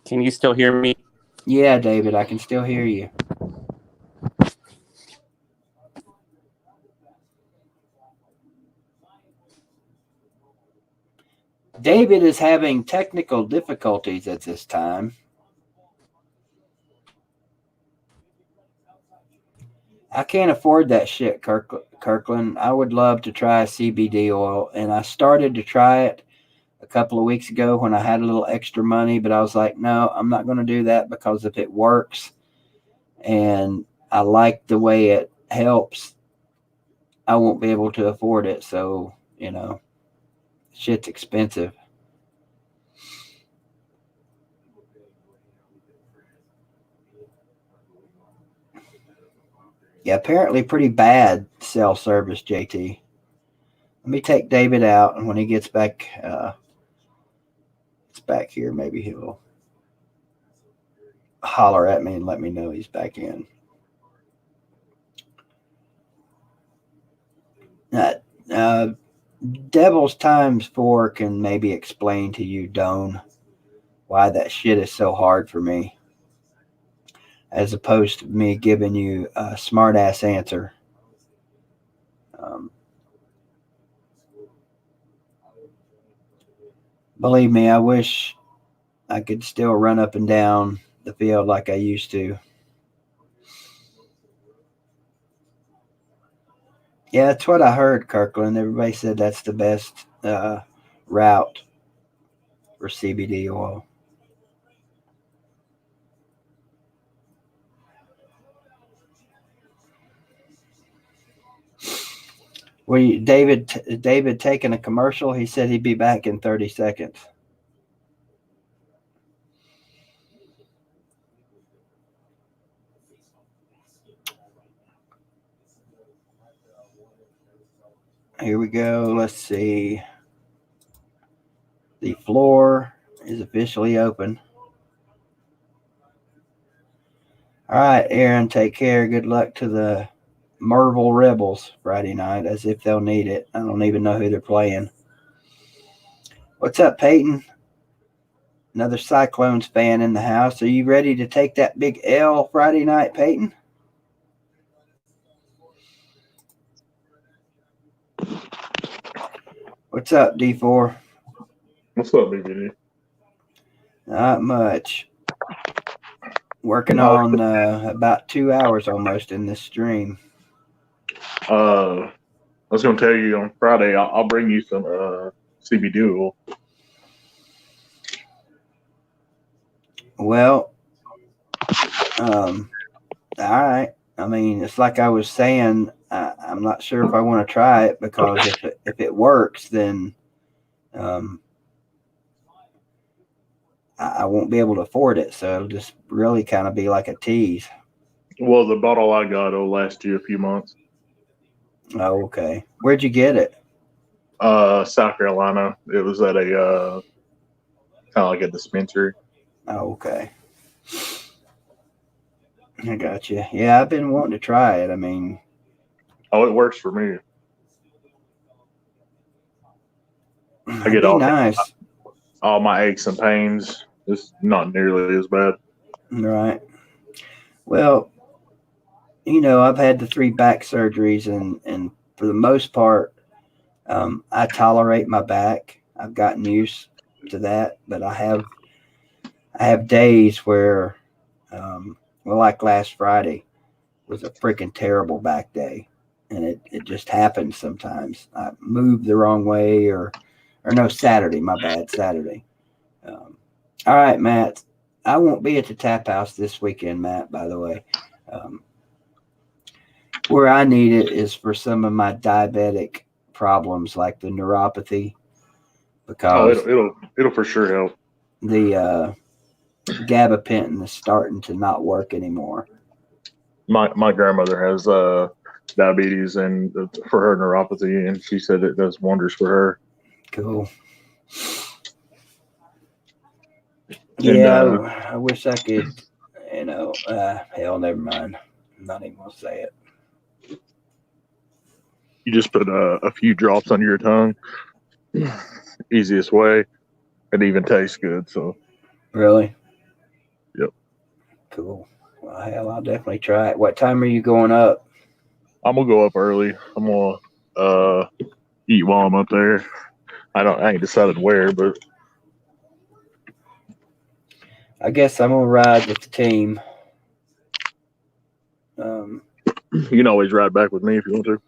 Can you still hear me? Yeah, David, I can still hear you. David is having technical difficulties at this time. I can't afford that shit, Kirkland. I would love to try CBD oil, and I started to try it a couple of weeks ago when I had a little extra money, but I was like, no, I'm not going to do that because if it works and I like the way it helps, I won't be able to afford it. So, shit's expensive. Yeah, apparently pretty bad cell service, JT. Let me take David out, and when he gets back, it's back here, maybe he'll holler at me and let me know he's back in. Devil's times 4 can maybe explain to you, Doan, why that shit is so hard for me, as opposed to me giving you a smart-ass answer. Believe me, I wish I could still run up and down the field like I used to. Yeah, that's what I heard, Kirkland. Everybody said that's the best route for CBD oil. David taking a commercial? He said he'd be back in 30 seconds. Here we go. Let's see. The floor is officially open. All right, Aaron, take care. Good luck to the Marvel Rebels Friday night, as if they'll need it. I don't even know who they're playing. What's up, Peyton? Another Cyclones fan in the house. Are you ready to take that big L Friday night, Peyton? What's up, D4? What's up, Big D? Not much. Working on about 2 hours almost in this stream. I was going to tell you on Friday, I'll bring you some CBD oil. Well, all right. I mean, it's like I was saying, I'm not sure if I want to try it because if it works, then I won't be able to afford it. So it'll just really kind of be like a tease. Well, the bottle I got will last you a few months. Oh, okay. Where'd you get it? South Carolina. It was at a kind of like a dispensary. Oh, okay. I got you. Yeah, I've been wanting to try it. I mean, oh, it works for me. I get all my aches and pains. It's not nearly as bad. Right. Well, I've had the 3 back surgeries, and for the most part, I tolerate my back. I've gotten used to that, but I have days where, like last Friday was a freaking terrible back day, and it just happens sometimes. I moved the wrong way, or no, Saturday, my bad, Saturday. All right, Matt. I won't be at the tap house this weekend, Matt, by the way. Where I need it is for some of my diabetic problems, like the neuropathy, because it'll for sure help. The gabapentin is starting to not work anymore. My grandmother has diabetes and for her neuropathy, and she said it does wonders for her. Cool. And, Yeah, I wish I could, hell, never mind. I'm not even going to say it. You just put a few drops under your tongue. Easiest way. It even tastes good. So. Really? Yep. Cool. Well, hell, I'll definitely try it. What time are you going up? I'm gonna go up early. I'm gonna eat while I'm up there. I ain't decided where, but I guess I'm gonna ride with the team. you can always ride back with me if you want to.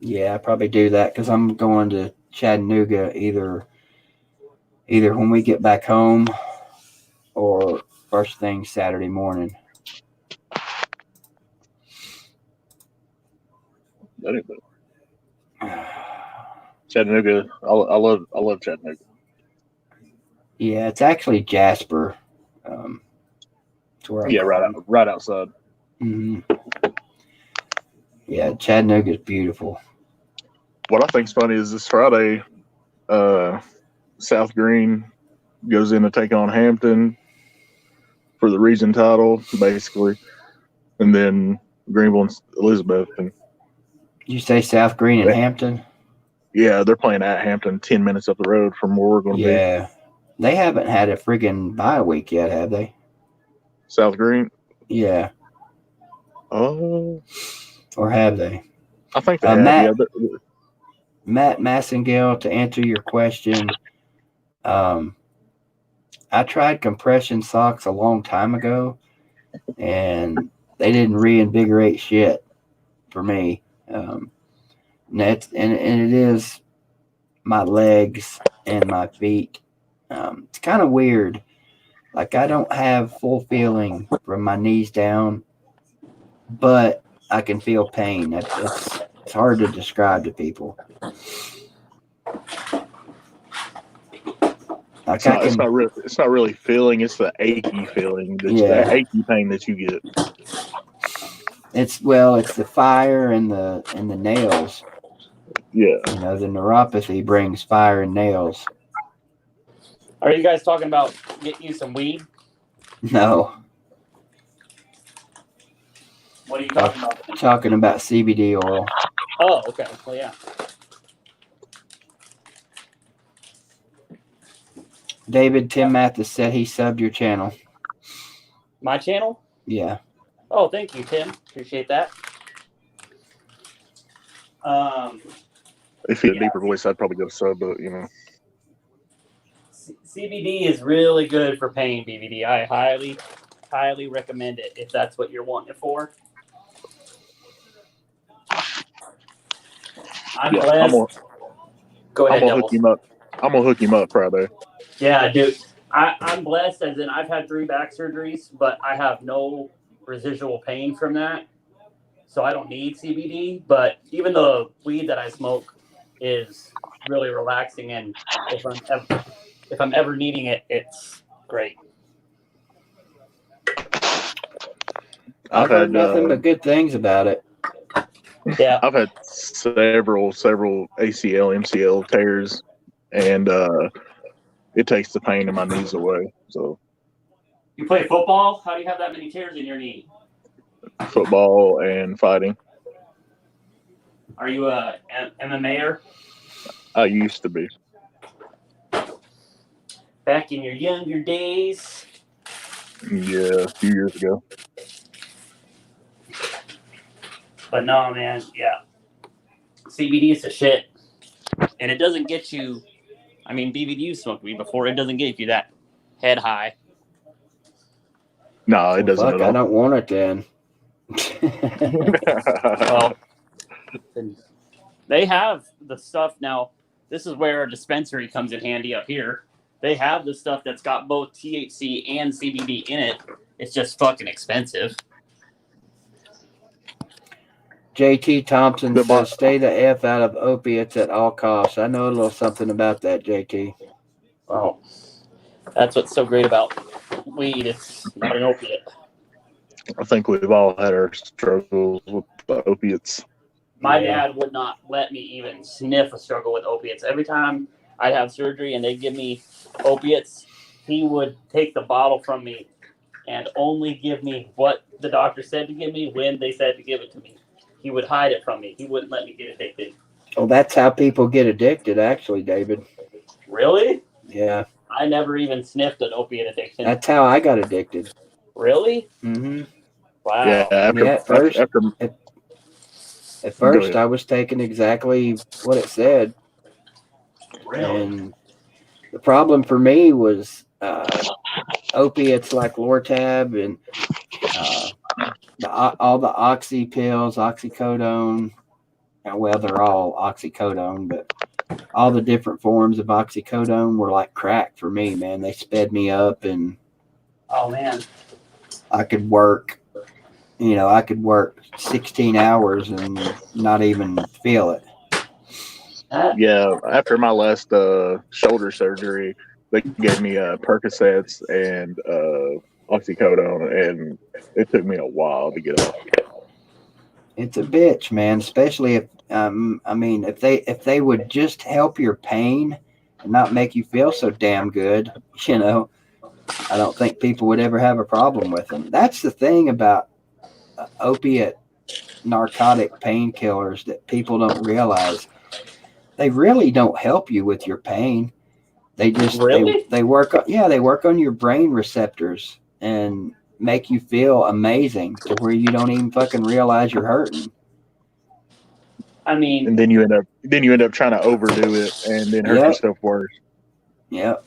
Yeah, I probably do that because I'm going to Chattanooga either when we get back home or first thing Saturday morning. Anyway. Chattanooga, I love Chattanooga. Yeah, it's actually Jasper. It's where I'm right outside. Mm-hmm. Yeah, Chattanooga is beautiful. What I think's funny is this Friday, South Green goes in to take on Hampton for the region title, basically, and then Greenville and Elizabethton. Did you say South Green and Hampton? Yeah, they're playing at Hampton, 10 minutes up the road from where we're going to be. Yeah, they haven't had a friggin' bye week yet, have they? South Green? Yeah. Oh. Or have they? I think they have. Matt Massengale, to answer your question, I tried compression socks a long time ago, and they didn't reinvigorate shit for me. And it is my legs and my feet. It's kind of weird. Like, I don't have full feeling from my knees down, but I can feel pain. It's hard to describe to people. Like it's not really feeling. It's the achy feeling. The achy pain that you get. It's the fire and the nails. Yeah. The neuropathy brings fire and nails. Are you guys talking about getting you some weed? No. What are you talking about? Talking about CBD oil. Oh, okay. Well, yeah. David, Tim Mathis said he subbed your channel. My channel? Yeah. Oh, thank you, Tim. Appreciate that. If he had a deeper voice, I'd probably go sub, but CBD is really good for pain, BBD. I highly, highly recommend it if that's what you're wanting it for. I'm blessed. Go ahead, I'm gonna hook him up Friday. Yeah, dude. I'm blessed as in I've had 3 back surgeries, but I have no residual pain from that. So I don't need CBD. But even the weed that I smoke is really relaxing, and if I'm ever needing it, it's great. I've heard nothing but good things about it. Yeah. I've had several ACL, MCL tears, and it takes the pain in my knees away. So. You play football? How do you have that many tears in your knee? Football and fighting. Are you a MMAer? I used to be. Back in your younger days? Yeah, a few years ago. But no, man, yeah. CBD is the shit. And it doesn't get you, BBD, you smoked weed before, it doesn't get you that head high. No, it doesn't at all. I don't want it then. Well, they have the stuff now. This is where a dispensary comes in handy up here. They have the stuff that's got both THC and CBD in it. It's just fucking expensive. JT Thompson says, stay the F out of opiates at all costs. I know a little something about that, JT. Oh, that's what's so great about weed. It's not an opiate. I think we've all had our struggles with the opiates. My Yeah. dad would not let me even sniff a struggle with opiates. Every time I'd have surgery and they'd give me opiates, he would take the bottle from me and only give me what the doctor said to give me when they said to give it to me. He would hide it from me. He wouldn't let me get addicted. Well, that's how people get addicted, actually, David. Really? Yeah. I never even sniffed an opiate addiction. That's how I got addicted. Really? Mm-hmm. Wow. Yeah, At first, ahead. I was taking exactly what it said. Really? And the problem for me was opiates like Lortab and all the oxy pills, oxycodone. Well, they're all oxycodone, but all the different forms of oxycodone were like crack for me, man. They sped me up, and Oh, man. I could work. I could work 16 hours and not even feel it. Yeah, after my last shoulder surgery, they gave me Percocets and oxycodone, and it took me a while to get off. It's a bitch, man. Especially if they would just help your pain and not make you feel so damn good, I don't think people would ever have a problem with them. That's the thing about opiate narcotic painkillers that people don't realize. They really don't help you with your pain. They just Really? they work on your brain receptors and make you feel amazing to where you don't even fucking realize you're hurting. I mean, And then you end up trying to overdo it and then hurt Yep. yourself worse. Yep.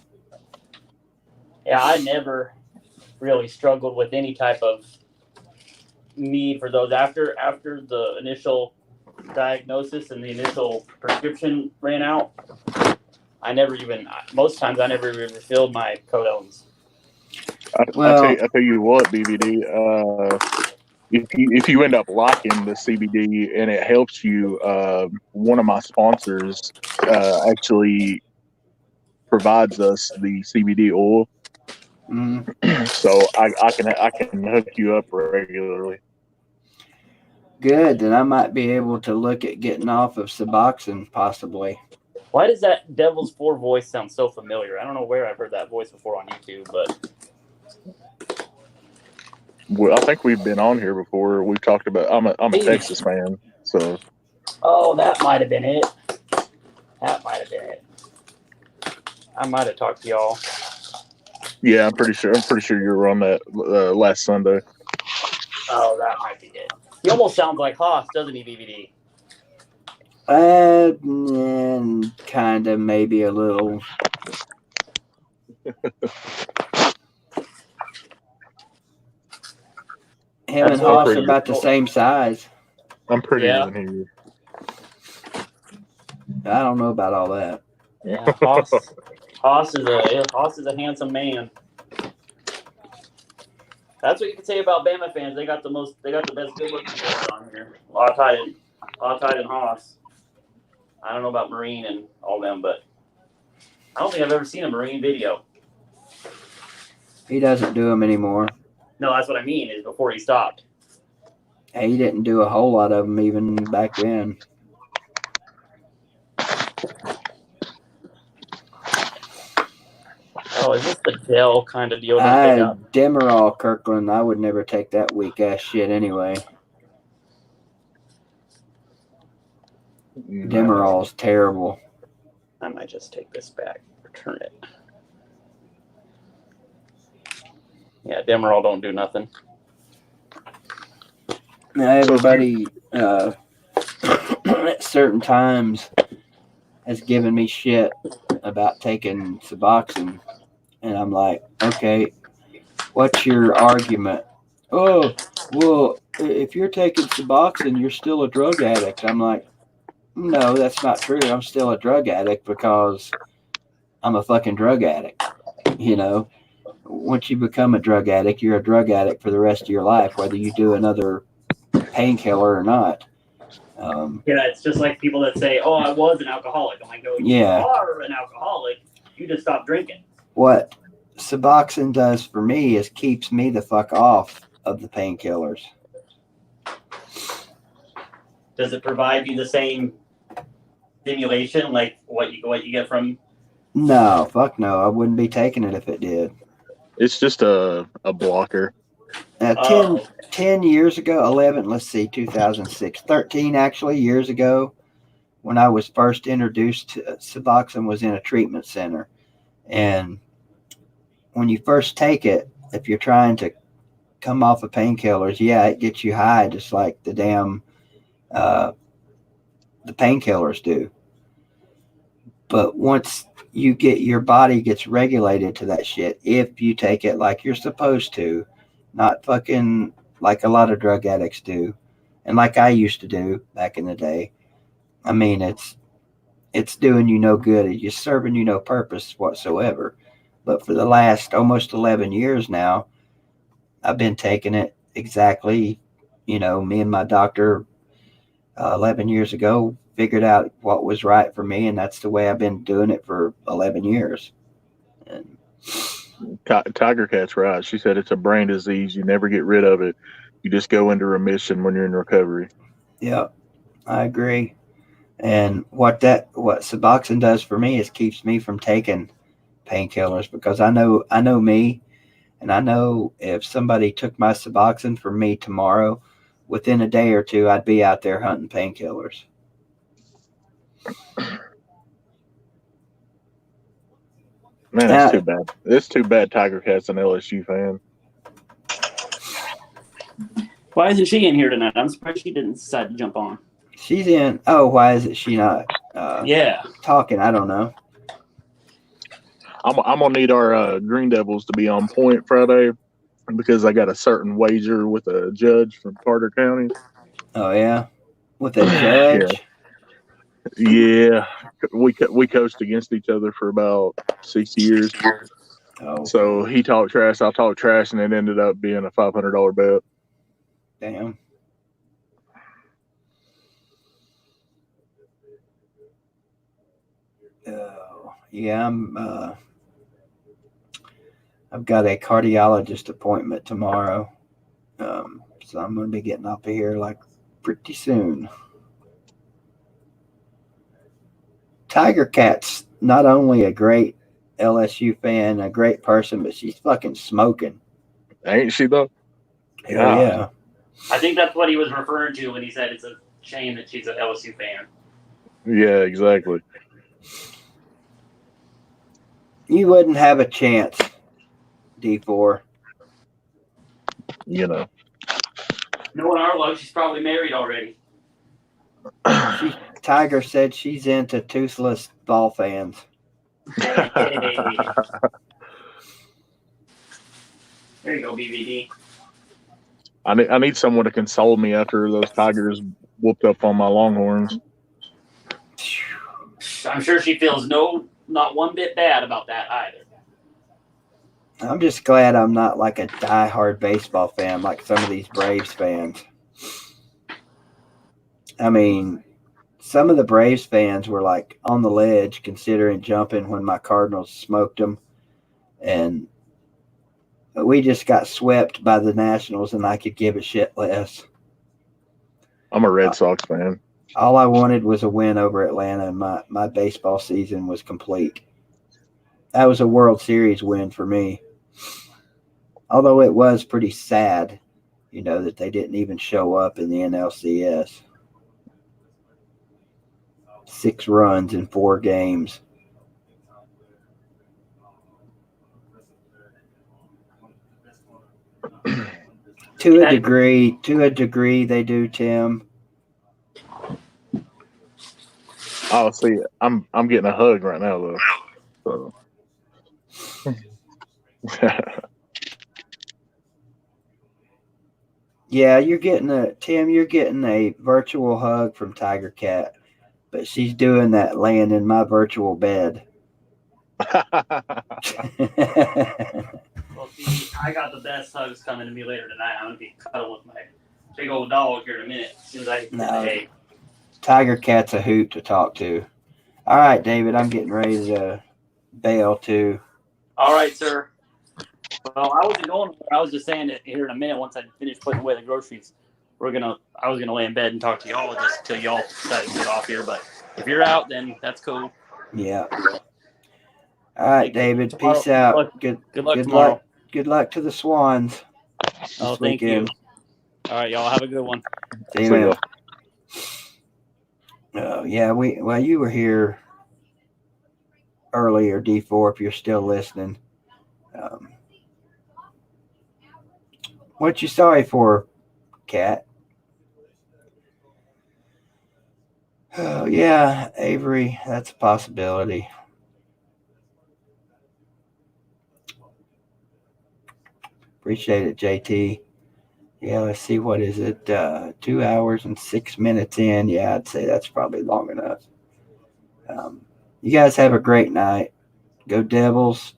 yeah, I never really struggled with any type of need for those after the initial diagnosis and the initial prescription ran out. Most times I never even refilled my codones. I Well, tell you what, BVD. If you end up liking the CBD and it helps you, one of my sponsors actually provides us the CBD oil, so I can hook you up regularly. good. Then I might be able to look at getting off of Suboxone possibly. Why does that Devil's 4 voice sound so familiar? I don't know where I've heard that voice before on YouTube, but Well, I think we've been on here before. We've talked about. I'm a Texas fan, so. oh, that might have been it. That might have been it. I might have talked to y'all. Yeah, I'm pretty sure you were on that last Sunday. Oh, that might be it. He almost sounds like Haas, doesn't he, BVD? Kind of, maybe a little. Him and Haas are about the same size. I'm prettier than he is. I don't know about all that. Yeah, Haas is a handsome man. That's what you can say about Bama fans. They got the best good looking players on here. Lautide and Haas. I don't know about Marine and all them, but I don't think I've ever seen a Marine video. He doesn't do them anymore. No, that's what I mean, is before he stopped. He didn't do a whole lot of them even back then. Oh, is this the Dell kind of deal that they got? Demerol, Kirkland, I would never take that weak ass shit anyway. Demerol's terrible. I might just take this back, return it. Yeah, Demerol don't do nothing. Now everybody at certain times has given me shit about taking Suboxone, and I'm like, okay, what's your argument? Oh, well, if you're taking Suboxone, you're still a drug addict. I'm like, no, that's not true. I'm still a drug addict because I'm a fucking drug addict. Once you become a drug addict, you're a drug addict for the rest of your life, whether you do another painkiller or not. Yeah, it's just like people that say, "Oh, I was an alcoholic." I'm like, "No, you are an alcoholic. You just stopped drinking." What Suboxone does for me is keeps me the fuck off of the painkillers. Does it provide you the same stimulation like what you get from? No, fuck no. I wouldn't be taking it if it did. It's just a blocker. 10 years ago, 11, let's see, 2006, 13 actually years ago, when I was first introduced to Suboxone was in a treatment center. And when you first take it, if you're trying to come off of painkillers, yeah, it gets you high just like the damn the painkillers do. But once you get your body gets regulated to that shit, if you take it like you're supposed to, not fucking like a lot of drug addicts do, and like I used to do back in the day. I mean, it's doing you no good. It's just serving you no purpose whatsoever. But for the last almost 11 years now, I've been taking it exactly, me and my doctor 11 years ago figured out what was right for me, and that's the way I've been doing it for 11 years. And Tiger Cat's right. She said it's a brain disease. You never get rid of it. You just go into remission when you're in recovery. yeah, I agree. And what Suboxone does for me is keeps me from taking painkillers, because I know me, and I know if somebody took my Suboxone from me tomorrow, within a day or two, I'd be out there hunting painkillers. Man, that's too bad. It's too bad Tiger Cat's an LSU fan. Why isn't she in here tonight? I'm surprised she didn't decide to jump on. She's in. Oh, why is it she not talking? I don't know. I'm gonna need our Green Devils to be on point Friday, because I got a certain wager with a judge from Carter County. Oh yeah, with a judge. Yeah, we coached against each other for about 6 years. Oh, so he talked trash, I talked trash, and it ended up being a $500 bet. Damn. Oh yeah, I've got a cardiologist appointment tomorrow, so I'm going to be getting off of here like pretty soon. Tiger Cat's not only a great LSU fan, a great person, but she's fucking smoking. Ain't she though? Hell yeah. I think that's what he was referring to when he said it's a shame that she's an LSU fan. Yeah, exactly. You wouldn't have a chance, D4. You know. Knowing our luck, she's probably married already. Tiger said she's into toothless ball fans. Hey. There you go, BVD. I need someone to console me after those Tigers whooped up on my Longhorns. I'm sure she feels not one bit bad about that either. I'm just glad I'm not like a diehard baseball fan like some of these Braves fans. I mean, some of the Braves fans were like on the ledge considering jumping when my Cardinals smoked them. And we just got swept by the Nationals, and I could give a shit less. I'm a Red Sox fan. All I wanted was a win over Atlanta, and my baseball season was complete. That was a World Series win for me. Although it was pretty sad, that they didn't even show up in the NLCS. 6 runs in 4 games. To a degree, they do, Tim. Oh, see, I'm getting a hug right now though. So. Yeah, you're getting a virtual hug from Tiger Cat, but she's doing that laying in my virtual bed. Well, see, I got the best hugs coming to me later tonight. I'm going to be cuddling with my big old dog here in a minute. As soon as I No, Tiger Cat's a hoot to talk to. All right, David, I'm getting ready to bail too. All right, sir. Well, I wasn't going. I was just saying that here in a minute once I finish putting away the groceries. I was gonna lay in bed and talk to y'all just until y'all decided to get off here. But if you're out, then that's cool. Yeah. All right, Thank you. David. Tomorrow- Peace out. Good luck Good tomorrow. luck. Good luck to the Swans this Oh, thank you. weekend. All right, y'all have a good one. See you, See man. ya. Oh, yeah. You were here earlier, D4, if you're still listening. What you sorry for, Cat? Oh, yeah, Avery. That's a possibility. Appreciate it, JT. Yeah, let's see. What is it? 2 hours and 6 minutes in. Yeah, I'd say that's probably long enough. You guys have a great night. Go Devils.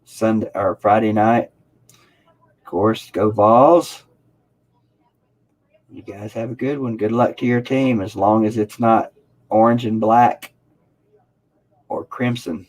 Sunday or Friday night. Of course, go Vols. You guys have a good one. Good luck to your team, as long as it's not orange and black or crimson.